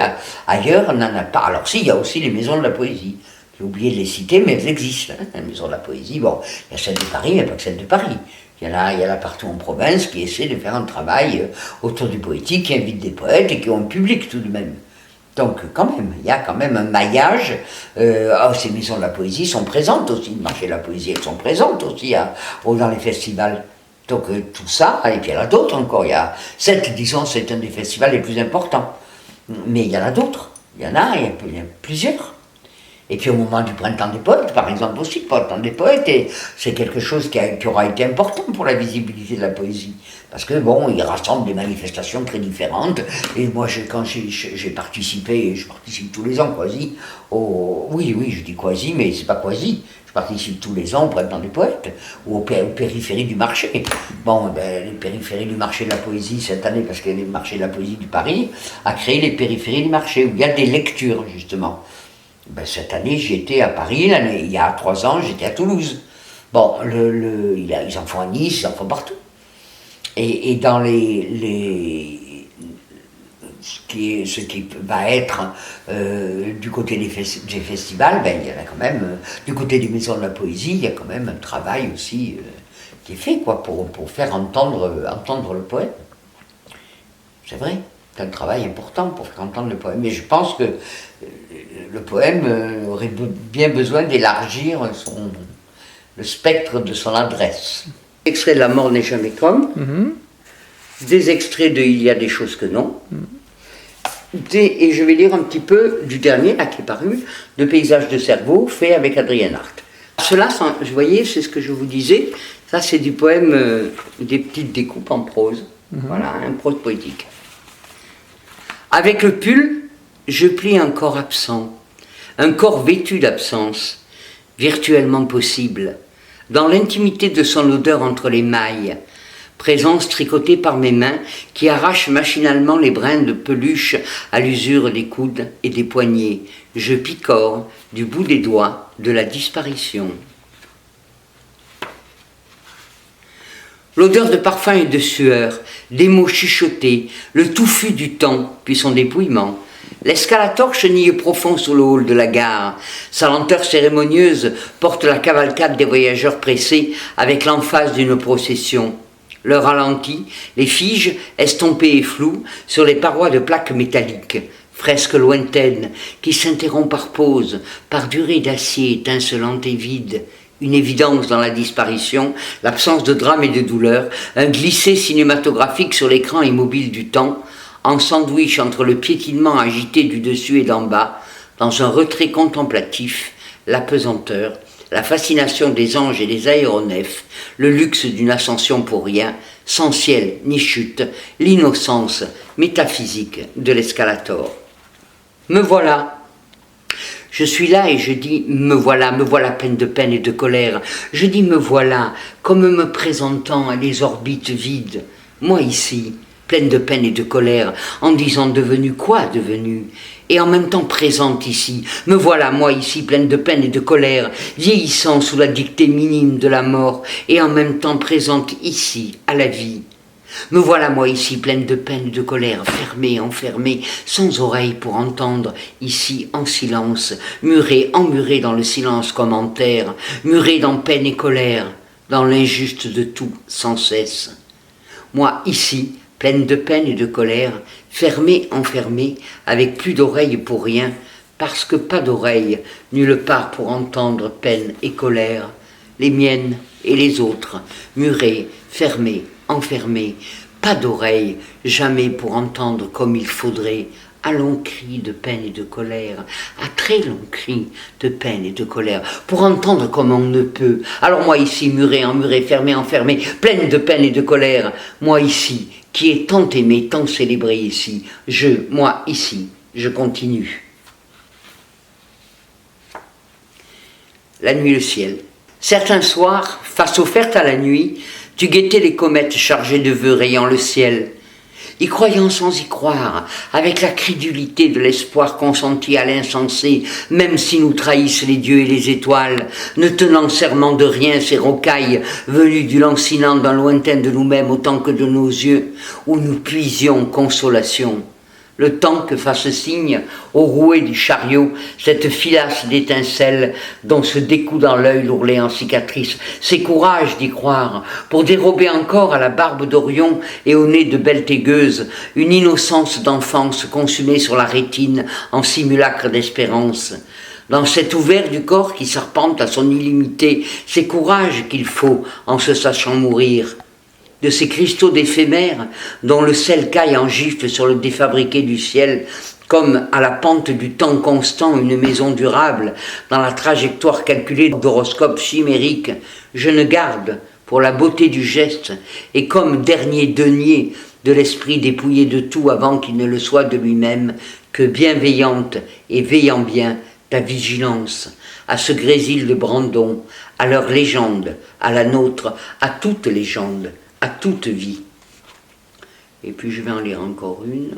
ailleurs n'en a pas. Alors si, il y a aussi les maisons de la poésie. J'ai oublié de les citer, mais elles existent. Les maisons de la poésie, il y a celle de Paris, il n'y a pas que celle de Paris. Il y en a partout en province qui essaient de faire un travail autour du poétique, qui invitent des poètes et qui ont un public tout de même. Donc quand même, il y a quand même un maillage. Ces maisons de la poésie sont présentes aussi, le marché de la poésie, elles sont présentes aussi dans les festivals. Donc tout ça, et puis il y en a d'autres encore. Disons, c'est un des festivals les plus importants. Mais il y en a d'autres. Il y en a plusieurs. Et puis au moment du printemps des poètes, par exemple aussi, le printemps des poètes, c'est quelque chose qui aura été important pour la visibilité de la poésie. Parce que il rassemble des manifestations très différentes. Et moi, quand j'ai participé, je participe tous les ans quasi, oui, je dis quasi, mais c'est pas quasi. Je participe tous les ans au printemps des poètes, ou aux périphéries du marché. Les périphéries du marché de la poésie, cette année, parce que le marché de la poésie du Paris a créé les périphéries du marché, où il y a des lectures, justement. Cette année, j'étais à Paris, il y a 3 ans, j'étais à Toulouse. Ils en font à Nice, ils en font partout. Et dans ce qui va être du côté des festivals, il y en a quand même, du côté des maisons de la poésie, il y a quand même un travail aussi qui est fait pour faire entendre le poème. C'est vrai, c'est un travail important pour faire entendre le poème. Mais je pense que le poème aurait bien besoin d'élargir le spectre de son adresse. Extrait de La mort n'est jamais comme, des extraits de Il y a des choses que non, et je vais lire un petit peu du dernier, là, qui est paru, de Paysages de cerveau, fait avec Adrienne Hart. Cela, vous voyez, c'est ce que je vous disais, ça c'est du poème, des petites découpes en prose, voilà, un prose poétique. Avec le pull, je plie un corps absent, un corps vêtu d'absence, virtuellement possible, dans l'intimité de son odeur entre les mailles, présence tricotée par mes mains qui arrachent machinalement les brins de peluche à l'usure des coudes et des poignets. Je picore du bout des doigts de la disparition. L'odeur de parfum et de sueur, des mots chuchotés, le touffu du temps, puis son dépouillement. L'escalator chenille profond sous le hall de la gare. Sa lenteur cérémonieuse porte la cavalcade des voyageurs pressés avec l'emphase d'une procession. Le ralenti, les figes, estompées et floues, sur les parois de plaques métalliques, fresques lointaines, qui s'interrompent par pause, par durée d'acier étincelante et vide. Une évidence dans la disparition, l'absence de drame et de douleur, un glissé cinématographique sur l'écran immobile du temps, en sandwich entre le piétinement agité du dessus et d'en bas, dans un retrait contemplatif, l'apesanteur, la fascination des anges et des aéronefs, le luxe d'une ascension pour rien, sans ciel ni chute, l'innocence métaphysique de l'escalator. Me voilà. Je suis là et je dis me voilà pleine de peine et de colère. Je dis me voilà, comme me présentant à les orbites vides. Moi ici, pleine de peine et de colère, en disant devenu quoi devenu, et en même temps présente ici. Me voilà, moi ici, pleine de peine et de colère, vieillissant sous la dictée minime de la mort, et en même temps présente ici, à la vie. Me voilà moi ici, pleine de peine et de colère, fermée, enfermée, sans oreille pour entendre, ici en silence, murée, emmurée dans le silence comme en terre, murée dans peine et colère, dans l'injuste de tout, sans cesse. Moi ici, pleine de peine et de colère, fermée, enfermée, avec plus d'oreilles pour rien, parce que pas d'oreilles, nulle part pour entendre peine et colère, les miennes et les autres, murées, fermées, enfermées, pas d'oreilles, jamais pour entendre comme il faudrait, à longs cris de peine et de colère, à très longs cris de peine et de colère, pour entendre comme on ne peut. Alors moi ici, murée, emmurée, fermée, enfermée, pleine de peine et de colère, moi ici, qui est tant aimé, tant célébré ici, moi ici, je continue. La nuit, le ciel. Certains soirs, face offerte à la nuit, tu guettais les comètes chargées de vœux rayant le ciel, y croyant sans y croire, avec la crédulité de l'espoir consenti à l'insensé, même si nous trahissent les dieux et les étoiles, ne tenant serment de rien ces rocailles venues du lancinant d'un lointain de nous-mêmes autant que de nos yeux, où nous puisions consolation. Le temps que fasse signe au rouet du chariot cette filasse d'étincelles dont se découd dans l'œil l'ourlet en cicatrice, c'est courage d'y croire pour dérober encore à la barbe d'Orion et au nez de Beltégeuse une innocence d'enfance consumée sur la rétine en simulacre d'espérance. Dans cet ouvert du corps qui serpente à son illimité, c'est courage qu'il faut en se sachant mourir. De ces cristaux d'éphémères dont le sel caille en gifle sur le défabriqué du ciel, comme à la pente du temps constant une maison durable, dans la trajectoire calculée d'horoscopes chimériques, je ne garde, pour la beauté du geste, et comme dernier denier de l'esprit dépouillé de tout avant qu'il ne le soit de lui-même, que bienveillante et veillant bien ta vigilance, à ce Grésil de Brandon, à leur légende, à la nôtre, à toute légende, à toute vie. Et puis je vais en lire encore une.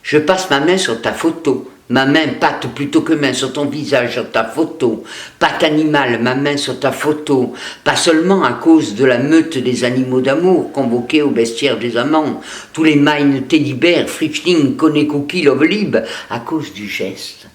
Je passe ma main sur ta photo, ma main patte plutôt que main sur ton visage, sur ta photo, patte animale, ma main sur ta photo, pas seulement à cause de la meute des animaux d'amour convoqués au bestiaire des amants, tous les Mine, Teddybear, Frischling, Coney Cookie, Love Lib, à cause du geste,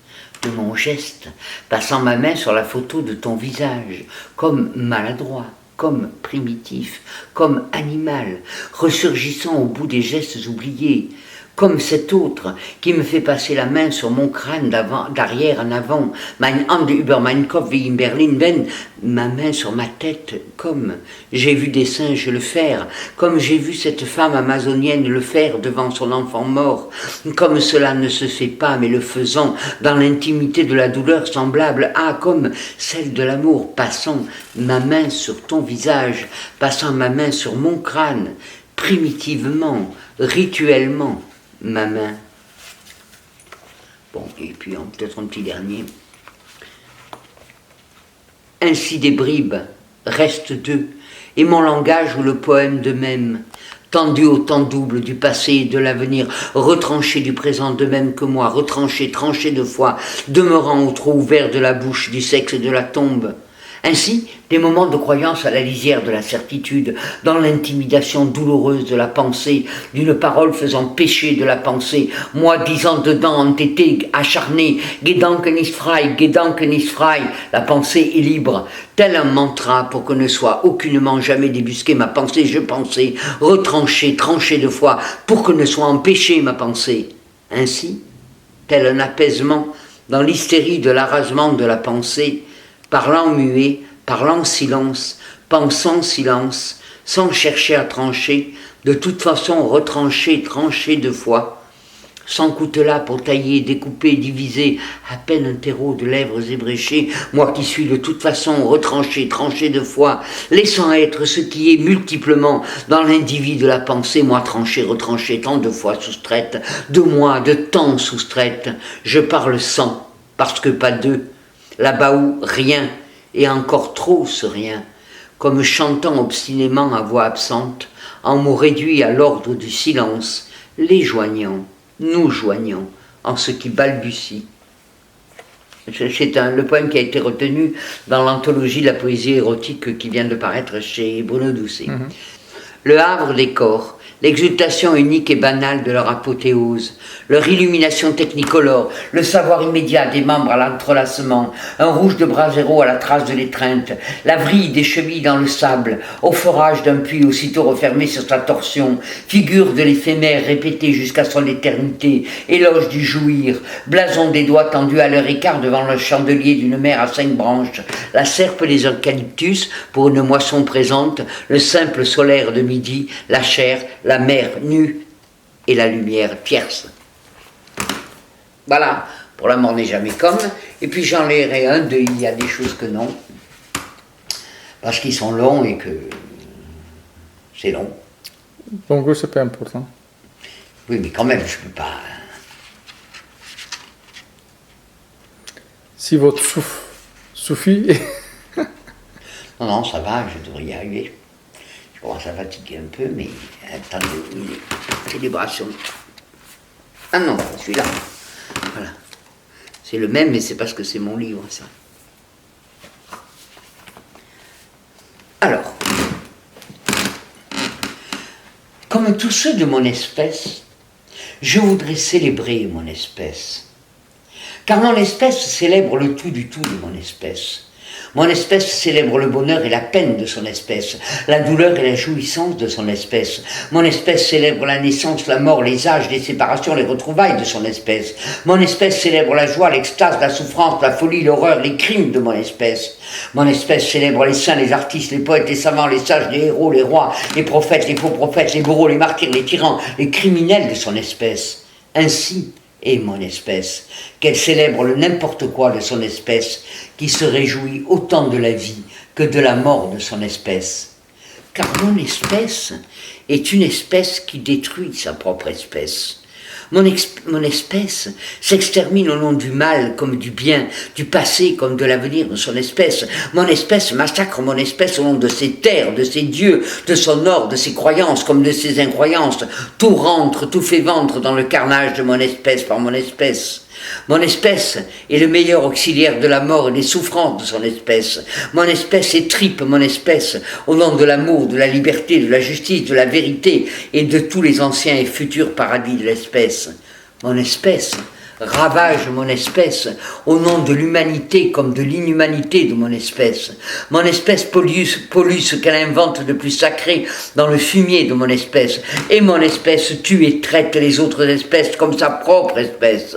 de mon geste, passant ma main sur la photo de ton visage, comme maladroit, comme primitif, comme animal, ressurgissant au bout des gestes oubliés, comme cet autre qui me fait passer la main sur mon crâne d'arrière en avant, mein Hand über mein Kopf wie in Berlin, wenn, ma main sur ma tête, comme j'ai vu des singes le faire, comme j'ai vu cette femme amazonienne le faire devant son enfant mort, comme cela ne se fait pas, mais le faisant dans l'intimité de la douleur semblable à comme celle de l'amour, passant ma main sur ton visage, passant ma main sur mon crâne, primitivement, rituellement, ma main. Bon, et puis peut-être un petit dernier. Ainsi des bribes restent deux, et mon langage ou le poème de même, tendu au temps double du passé et de l'avenir, retranché du présent de même que moi, retranché, tranché de foi, demeurant au trou ouvert de la bouche, du sexe et de la tombe. Ainsi, des moments de croyance à la lisière de la certitude, dans l'intimidation douloureuse de la pensée, d'une parole faisant pécher de la pensée, moi disant dedans, entêté, acharné, Gedanken ist frei, la pensée est libre, tel un mantra pour que ne soit aucunement jamais débusquée ma pensée, je pensais, retranché, tranché de foi, pour que ne soit empêchée ma pensée. Ainsi, tel un apaisement dans l'hystérie de l'arrasement de la pensée, parlant muet, parlant silence, pensant silence, sans chercher à trancher, de toute façon retranché, tranché de foi, sans coutelas pour tailler, découper, diviser, à peine un terreau de lèvres ébréchées, moi qui suis de toute façon retranché, tranché de foi, laissant être ce qui est multiplement dans l'individu de la pensée, moi tranché, retranché, tant de fois soustraite, de moi, de temps soustraite, je parle sans, parce que pas deux, là-bas où rien, et encore trop ce rien, comme chantant obstinément à voix absente, en mots réduits à l'ordre du silence, les joignant, nous joignant, en ce qui balbutie. C'est le poème qui a été retenu dans l'anthologie de la poésie érotique qui vient de paraître chez Bruno Doucet. le havre des corps, l'exultation unique et banale de leur apothéose, leur illumination technicolore, le savoir immédiat des membres à l'entrelacement, un rouge de brasero à la trace de l'étreinte, la vrille des chevilles dans le sable, au forage d'un puits aussitôt refermé sur sa torsion, figure de l'éphémère répétée jusqu'à son éternité, éloge du jouir, blason des doigts tendus à leur écart devant le chandelier d'une mer à 5 branches, la serpe des eucalyptus pour une moisson présente, le simple solaire de midi, la chair, la mer nue et la lumière tierce. Voilà, pour la mort n'est jamais comme. Et puis j'en lirai un de il y a des choses que non, parce qu'ils sont longs et que c'est long. Donc c'est pas important. Oui, mais quand même, je peux pas. Si votre souffle suffit. Non, non, ça va, je devrais y arriver. Je commence à fatiguer un peu, mais attendez, il est célébration. Ah non, celui-là. Voilà. C'est le même, mais c'est parce que c'est mon livre, ça. Alors, comme tous ceux de mon espèce, je voudrais célébrer mon espèce. Car mon espèce célèbre le tout du tout de mon espèce. Mon espèce célèbre le bonheur et la peine de son espèce, la douleur et la jouissance de son espèce. Mon espèce célèbre la naissance, la mort, les âges, les séparations, les retrouvailles de son espèce. Mon espèce célèbre la joie, l'extase, la souffrance, la folie, l'horreur, les crimes de mon espèce. Mon espèce célèbre les saints, les artistes, les poètes, les savants, les sages, les héros, les rois, les prophètes, les faux prophètes, les bourreaux, les martyrs, les tyrans, les criminels de son espèce. Ainsi est mon espèce, qu'elle célèbre le n'importe quoi de son espèce, qui se réjouit autant de la vie que de la mort de son espèce. Car mon espèce est une espèce qui détruit sa propre espèce. Mon espèce s'extermine au nom du mal comme du bien, du passé comme de l'avenir de son espèce. Mon espèce massacre mon espèce au nom de ses terres, de ses dieux, de son or, de ses croyances comme de ses incroyances. Tout rentre, tout fait ventre dans le carnage de mon espèce par mon espèce. Mon espèce est le meilleur auxiliaire de la mort et des souffrances de son espèce. Mon espèce étripe mon espèce au nom de l'amour, de la liberté, de la justice, de la vérité et de tous les anciens et futurs paradis de l'espèce. Mon espèce ravage mon espèce au nom de l'humanité comme de l'inhumanité de mon espèce. Mon espèce pollue ce qu'elle invente de plus sacré dans le fumier de mon espèce. Et mon espèce tue et traite les autres espèces comme sa propre espèce.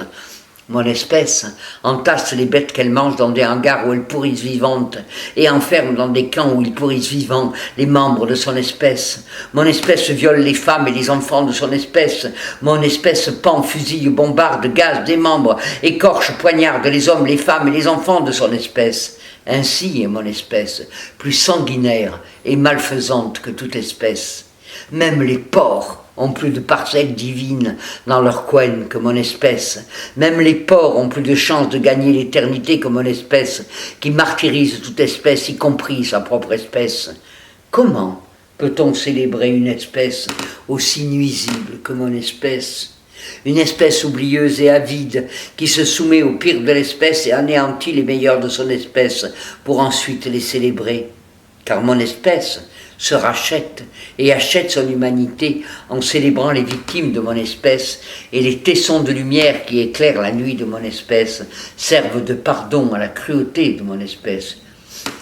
Mon espèce entasse les bêtes qu'elle mange dans des hangars où elles pourrissent vivantes et enferme dans des camps où ils pourrissent vivants les membres de son espèce. Mon espèce viole les femmes et les enfants de son espèce. Mon espèce pend, fusille, bombarde, gaze, démembre, écorche, poignarde les hommes, les femmes et les enfants de son espèce. Ainsi est mon espèce, plus sanguinaire et malfaisante que toute espèce. Même les porcs ont plus de parcelles divines dans leur couenne que mon espèce. Même les porcs ont plus de chances de gagner l'éternité que mon espèce, qui martyrise toute espèce, y compris sa propre espèce. Comment peut-on célébrer une espèce aussi nuisible que mon espèce ? Une espèce oublieuse et avide, qui se soumet au pire de l'espèce et anéantit les meilleurs de son espèce, pour ensuite les célébrer. Car mon espèce se rachète et achète son humanité en célébrant les victimes de mon espèce, et les tessons de lumière qui éclairent la nuit de mon espèce servent de pardon à la cruauté de mon espèce.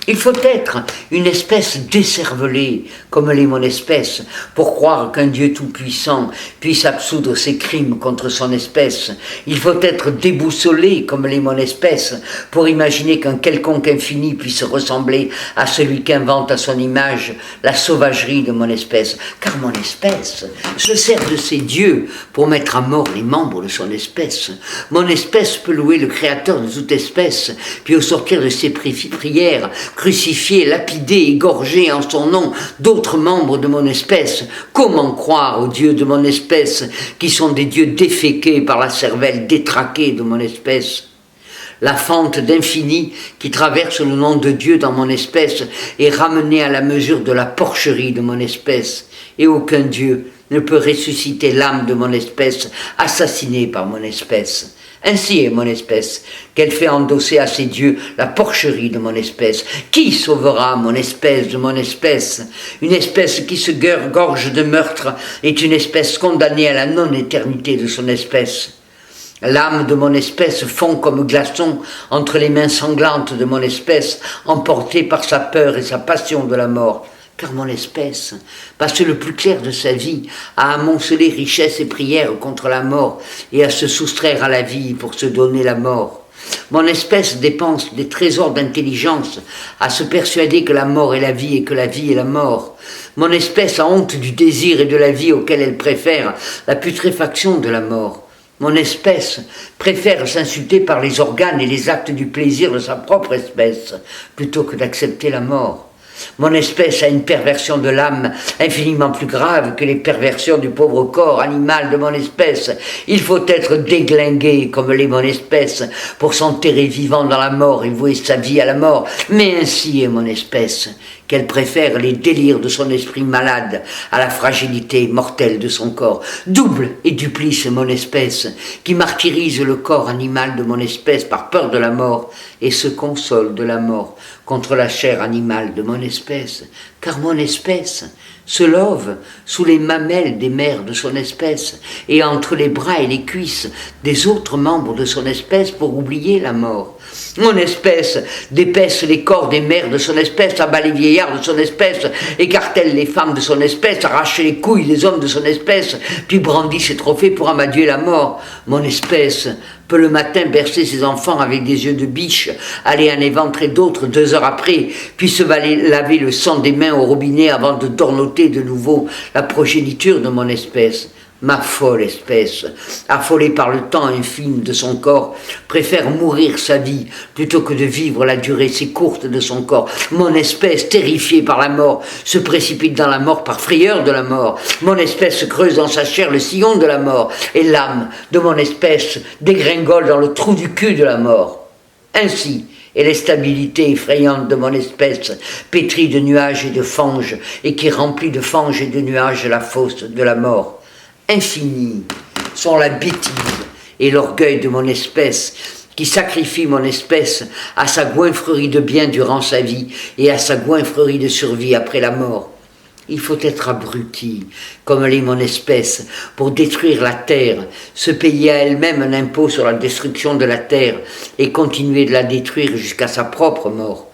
Il faut être une espèce décervelée, comme l'est mon espèce, pour croire qu'un Dieu tout-puissant puisse absoudre ses crimes contre son espèce. Il faut être déboussolé, comme l'est mon espèce, pour imaginer qu'un quelconque infini puisse ressembler à celui qu'invente à son image la sauvagerie de mon espèce. Car mon espèce se sert de ses dieux pour mettre à mort les membres de son espèce. Mon espèce peut louer le Créateur de toute espèce, puis au sortir de ses prières, crucifier, lapider, égorger en son nom d'autres membres de mon espèce. Comment croire aux dieux de mon espèce, qui sont des dieux déféqués par la cervelle détraquée de mon espèce? La fente d'infini qui traverse le nom de Dieu dans mon espèce est ramenée à la mesure de la porcherie de mon espèce, et aucun Dieu ne peut ressusciter l'âme de mon espèce, assassinée par mon espèce. Ainsi est mon espèce, qu'elle fait endosser à ses dieux la porcherie de mon espèce. Qui sauvera mon espèce de mon espèce? Une espèce qui se gorge de meurtre est une espèce condamnée à la non-éternité de son espèce. L'âme de mon espèce fond comme glaçon entre les mains sanglantes de mon espèce, emportée par sa peur et sa passion de la mort. Car mon espèce passe le plus clair de sa vie à amonceler richesse et prière contre la mort et à se soustraire à la vie pour se donner la mort. Mon espèce dépense des trésors d'intelligence à se persuader que la mort est la vie et que la vie est la mort. Mon espèce a honte du désir et de la vie auquel elle préfère la putréfaction de la mort. Mon espèce préfère s'insulter par les organes et les actes du plaisir de sa propre espèce plutôt que d'accepter la mort. Mon espèce a une perversion de l'âme infiniment plus grave que les perversions du pauvre corps animal de mon espèce. Il faut être déglingué comme l'est mon espèce pour s'enterrer vivant dans la mort et vouer sa vie à la mort. Mais ainsi est mon espèce, qu'elle préfère les délires de son esprit malade à la fragilité mortelle de son corps. Double et duplice est mon espèce, qui martyrise le corps animal de mon espèce par peur de la mort et se console de la mort contre la chair animale de mon espèce, car mon espèce se love sous les mamelles des mères de son espèce et entre les bras et les cuisses des autres membres de son espèce pour oublier la mort. Mon espèce dépaisse les corps des mères de son espèce, abat les vieillards de son espèce, écartèle les femmes de son espèce, arrache les couilles des hommes de son espèce, puis brandit ses trophées pour amaduer la mort. Mon espèce peut le matin bercer ses enfants avec des yeux de biche, aller en éventrer d'autres 2 heures après, puis se laver le sang des mains au robinet avant de dorloter de nouveau la progéniture de mon espèce. Ma folle espèce, affolée par le temps infime de son corps, préfère mourir sa vie plutôt que de vivre la durée si courte de son corps. Mon espèce, terrifiée par la mort, se précipite dans la mort par frayeur de la mort. Mon espèce creuse dans sa chair le sillon de la mort, et l'âme de mon espèce dégringole dans le trou du cul de la mort. Ainsi est la stabilité effrayante de mon espèce, pétrie de nuages et de fanges, et qui remplit de fanges et de nuages la fosse de la mort. Infinis sont la bêtise et l'orgueil de mon espèce, qui sacrifie mon espèce à sa goinfrerie de bien durant sa vie et à sa goinfrerie de survie après la mort. Il faut être abruti, comme l'est mon espèce, pour détruire la terre, se payer à elle-même un impôt sur la destruction de la terre et continuer de la détruire jusqu'à sa propre mort.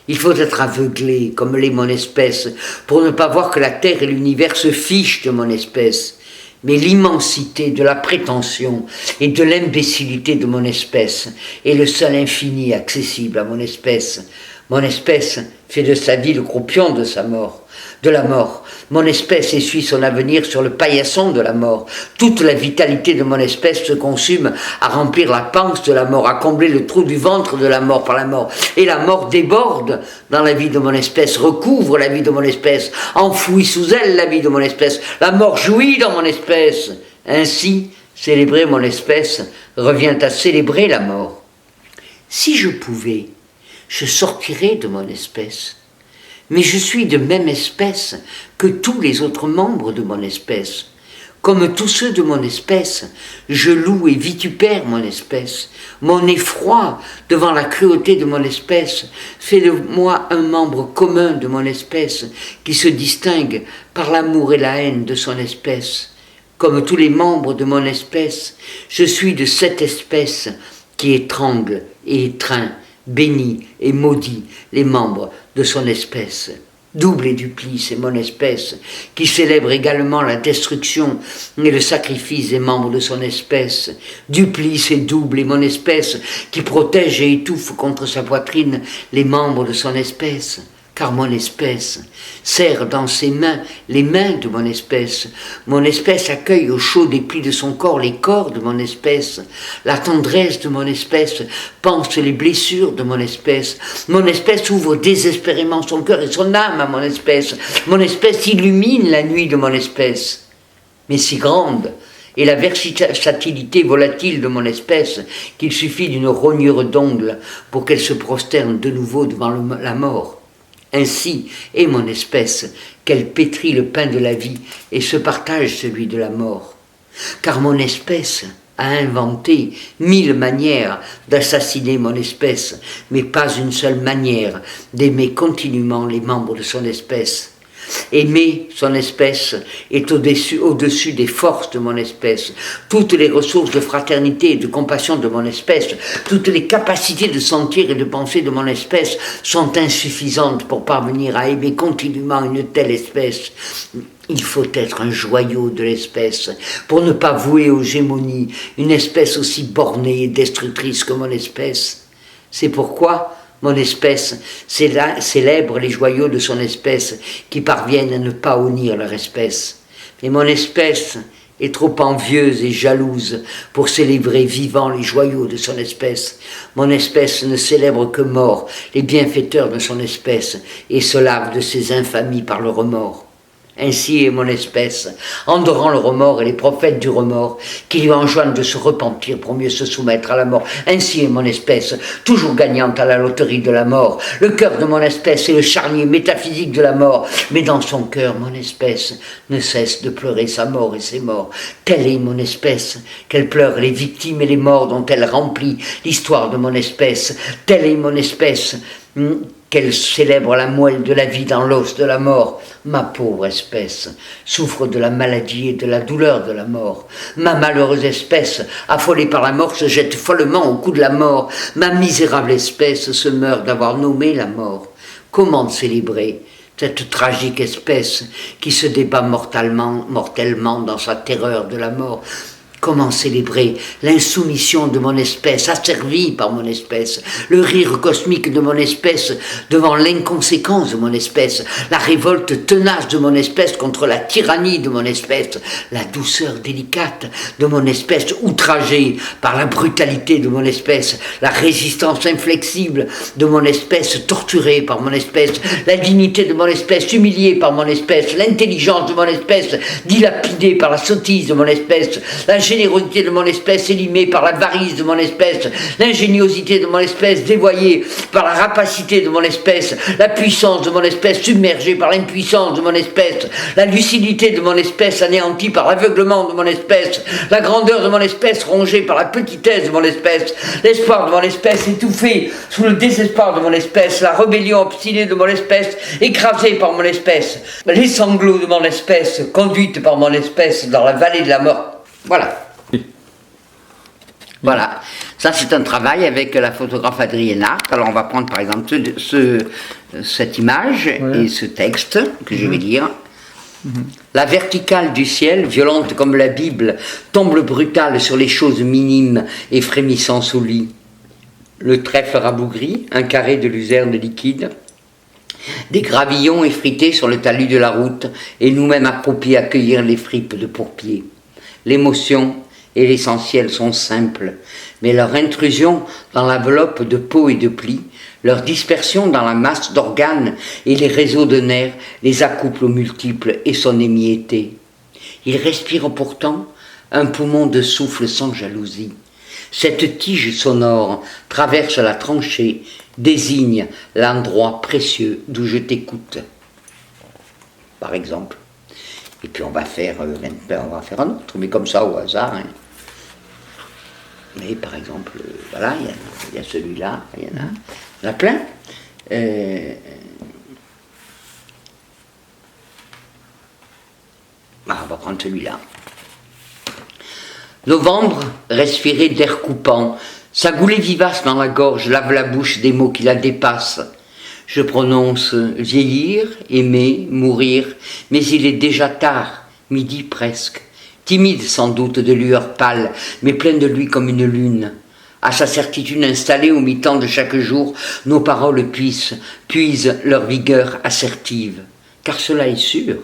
Il faut être aveuglé, comme l'est mon espèce, pour ne pas voir que la terre et l'univers se fichent de mon espèce. Mais l'immensité de la prétention et de l'imbécilité de mon espèce est le seul infini accessible à mon espèce. Mon espèce fait de sa vie le croupion de la mort. Mon espèce essuie son avenir sur le paillasson de la mort. Toute la vitalité de mon espèce se consume à remplir la panse de la mort, à combler le trou du ventre de la mort par la mort. Et la mort déborde dans la vie de mon espèce, recouvre la vie de mon espèce, enfouit sous elle la vie de mon espèce. La mort jouit dans mon espèce. Ainsi, célébrer mon espèce revient à célébrer la mort. Si je pouvais, je sortirais de mon espèce. Mais je suis de même espèce que tous les autres membres de mon espèce. Comme tous ceux de mon espèce, je loue et vitupère mon espèce. Mon effroi devant la cruauté de mon espèce fait de moi un membre commun de mon espèce qui se distingue par l'amour et la haine de son espèce. Comme tous les membres de mon espèce, je suis de cette espèce qui étrangle et étreint, bénit et maudit les membres de son espèce. Double et duplice est mon espèce, qui célèbre également la destruction et le sacrifice des membres de son espèce. Duplice et double est mon espèce, qui protège et étouffe contre sa poitrine les membres de son espèce. Car mon espèce serre dans ses mains les mains de mon espèce. Mon espèce accueille au chaud des plis de son corps les corps de mon espèce. La tendresse de mon espèce pense les blessures de mon espèce. Mon espèce ouvre désespérément son cœur et son âme à mon espèce. Mon espèce illumine la nuit de mon espèce. Mais si grande est la versatilité volatile de mon espèce qu'il suffit d'une rognure d'ongles pour qu'elle se prosterne de nouveau devant la mort. Ainsi est mon espèce, qu'elle pétrit le pain de la vie et se partage celui de la mort. Car mon espèce a inventé 1000 manières d'assassiner mon espèce, mais pas une seule manière d'aimer continuellement les membres de son espèce. Aimer son espèce est au-dessus des forces de mon espèce. Toutes les ressources de fraternité et de compassion de mon espèce, toutes les capacités de sentir et de penser de mon espèce sont insuffisantes pour parvenir à aimer continuellement une telle espèce. Il faut être un joyau de l'espèce pour ne pas vouer aux gémonies une espèce aussi bornée et destructrice que mon espèce. C'est pourquoi mon espèce célèbre les joyaux de son espèce qui parviennent à ne pas honnir leur espèce. Mais mon espèce est trop envieuse et jalouse pour célébrer vivant les joyaux de son espèce. Mon espèce ne célèbre que mort les bienfaiteurs de son espèce et se lave de ses infamies par le remords. Ainsi est mon espèce, endorant le remords et les prophètes du remords, qui lui enjoignent de se repentir pour mieux se soumettre à la mort. Ainsi est mon espèce, toujours gagnante à la loterie de la mort. Le cœur de mon espèce est le charnier métaphysique de la mort, mais dans son cœur, mon espèce ne cesse de pleurer sa mort et ses morts. Telle est mon espèce, qu'elle pleure les victimes et les morts dont elle remplit l'histoire de mon espèce. Telle est mon espèce, qu'elle célèbre la moelle de la vie dans l'os de la mort. Ma pauvre espèce souffre de la maladie et de la douleur de la mort. Ma malheureuse espèce, affolée par la mort, se jette follement au cou de la mort. Ma misérable espèce se meurt d'avoir nommé la mort. Comment célébrer cette tragique espèce qui se débat mortellement dans sa terreur de la mort? Comment célébrer l'insoumission de mon espèce, asservie par mon espèce, le rire cosmique de mon espèce devant l'inconséquence de mon espèce, la révolte tenace de mon espèce contre la tyrannie de mon espèce, la douceur délicate de mon espèce outragée par la brutalité de mon espèce, la résistance inflexible de mon espèce torturée par mon espèce, la dignité de mon espèce humiliée par mon espèce, l'intelligence de mon espèce dilapidée par la sottise de mon espèce, la générosité de mon espèce élimée par l'avarice de mon espèce, l'ingéniosité de mon espèce dévoyée par la rapacité de mon espèce, la puissance de mon espèce submergée par l'impuissance de mon espèce, la lucidité de mon espèce anéantie par l'aveuglement de mon espèce, la grandeur de mon espèce rongée par la petitesse de mon espèce, l'espoir de mon espèce étouffé sous le désespoir de mon espèce, la rébellion obstinée de mon espèce écrasée par mon espèce, les sanglots de mon espèce conduite par mon espèce dans la vallée de la mort. Voilà. Voilà. Ça, c'est un travail avec la photographe Adrienne Hart. Alors, on va prendre, par exemple, cette image et ce texte que je vais lire. La verticale du ciel, violente comme la Bible, tombe brutale sur les choses minimes et frémissant sous lit. Le trèfle rabougri, un carré de luzerne liquide, des gravillons effrités sur le talus de la route, et nous-mêmes accroupis à accueillir les fripes de pourpier. L'émotion et l'essentiel sont simples, mais leur intrusion dans l'enveloppe de peau et de plis, leur dispersion dans la masse d'organes et les réseaux de nerfs les accouplent aux multiples et son émietté. Ils respirent pourtant un poumon de souffle sans jalousie. Cette tige sonore traverse la tranchée, désigne l'endroit précieux d'où je t'écoute. Par exemple. Et puis on va faire un autre, mais comme ça au hasard. Hein. Mais par exemple, voilà, il y a celui-là, il y en a plein. On va prendre celui-là. Novembre, respirer d'air coupant, sa goulée vivace dans la gorge lave la bouche des mots qui la dépassent. Je prononce vieillir, aimer, mourir, mais il est déjà tard, midi presque. Timide sans doute de lueur pâle, mais plein de lui comme une lune. À sa certitude installée au mi-temps de chaque jour, nos paroles puisent leur vigueur assertive. Car cela est sûr.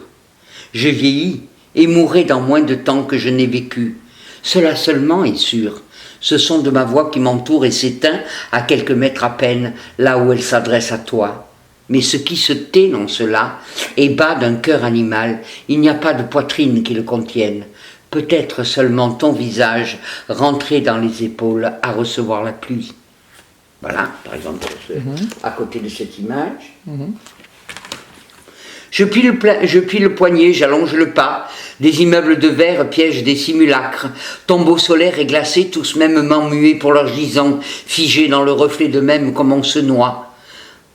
Je vieillis et mourrai dans moins de temps que je n'ai vécu. Cela seulement est sûr. Ce son de ma voix qui m'entoure et s'éteint à quelques mètres à peine, là où elle s'adresse à toi. Mais ce qui se tait dans cela est bas d'un cœur animal, il n'y a pas de poitrine qui le contienne. Peut-être seulement ton visage rentré dans les épaules à recevoir la pluie. Voilà, par exemple, à côté de cette image. Je plie le poignet, j'allonge le pas. Des immeubles de verre piègent des simulacres. Tombeaux solaires et glacés, tous mêmement muets pour leurs gisants, figés dans le reflet d'eux-mêmes comme on se noie.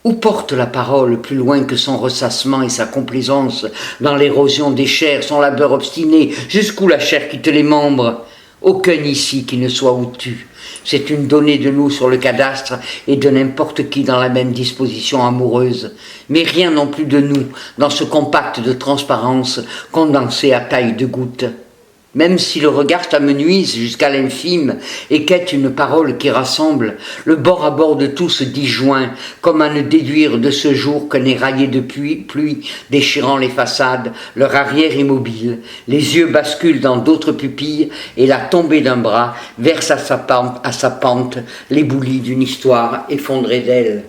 Où porte la parole plus loin que son ressassement et sa complaisance dans l'érosion des chairs, son labeur obstiné, jusqu'où la chair quitte les membres? Aucun ici qui ne soit outu. C'est une donnée de nous sur le cadastre et de n'importe qui dans la même disposition amoureuse, mais rien non plus de nous dans ce compact de transparence condensé à taille de goutte. Même si le regard t'amenuise jusqu'à l'infime et qu'est une parole qui rassemble, le bord à bord de tout se disjoint, comme à ne déduire de ce jour qu'un éraillé de pluie déchirant les façades, leur arrière immobile, les yeux basculent dans d'autres pupilles et la tombée d'un bras verse à sa pente l'éboulis d'une histoire effondrée d'elle.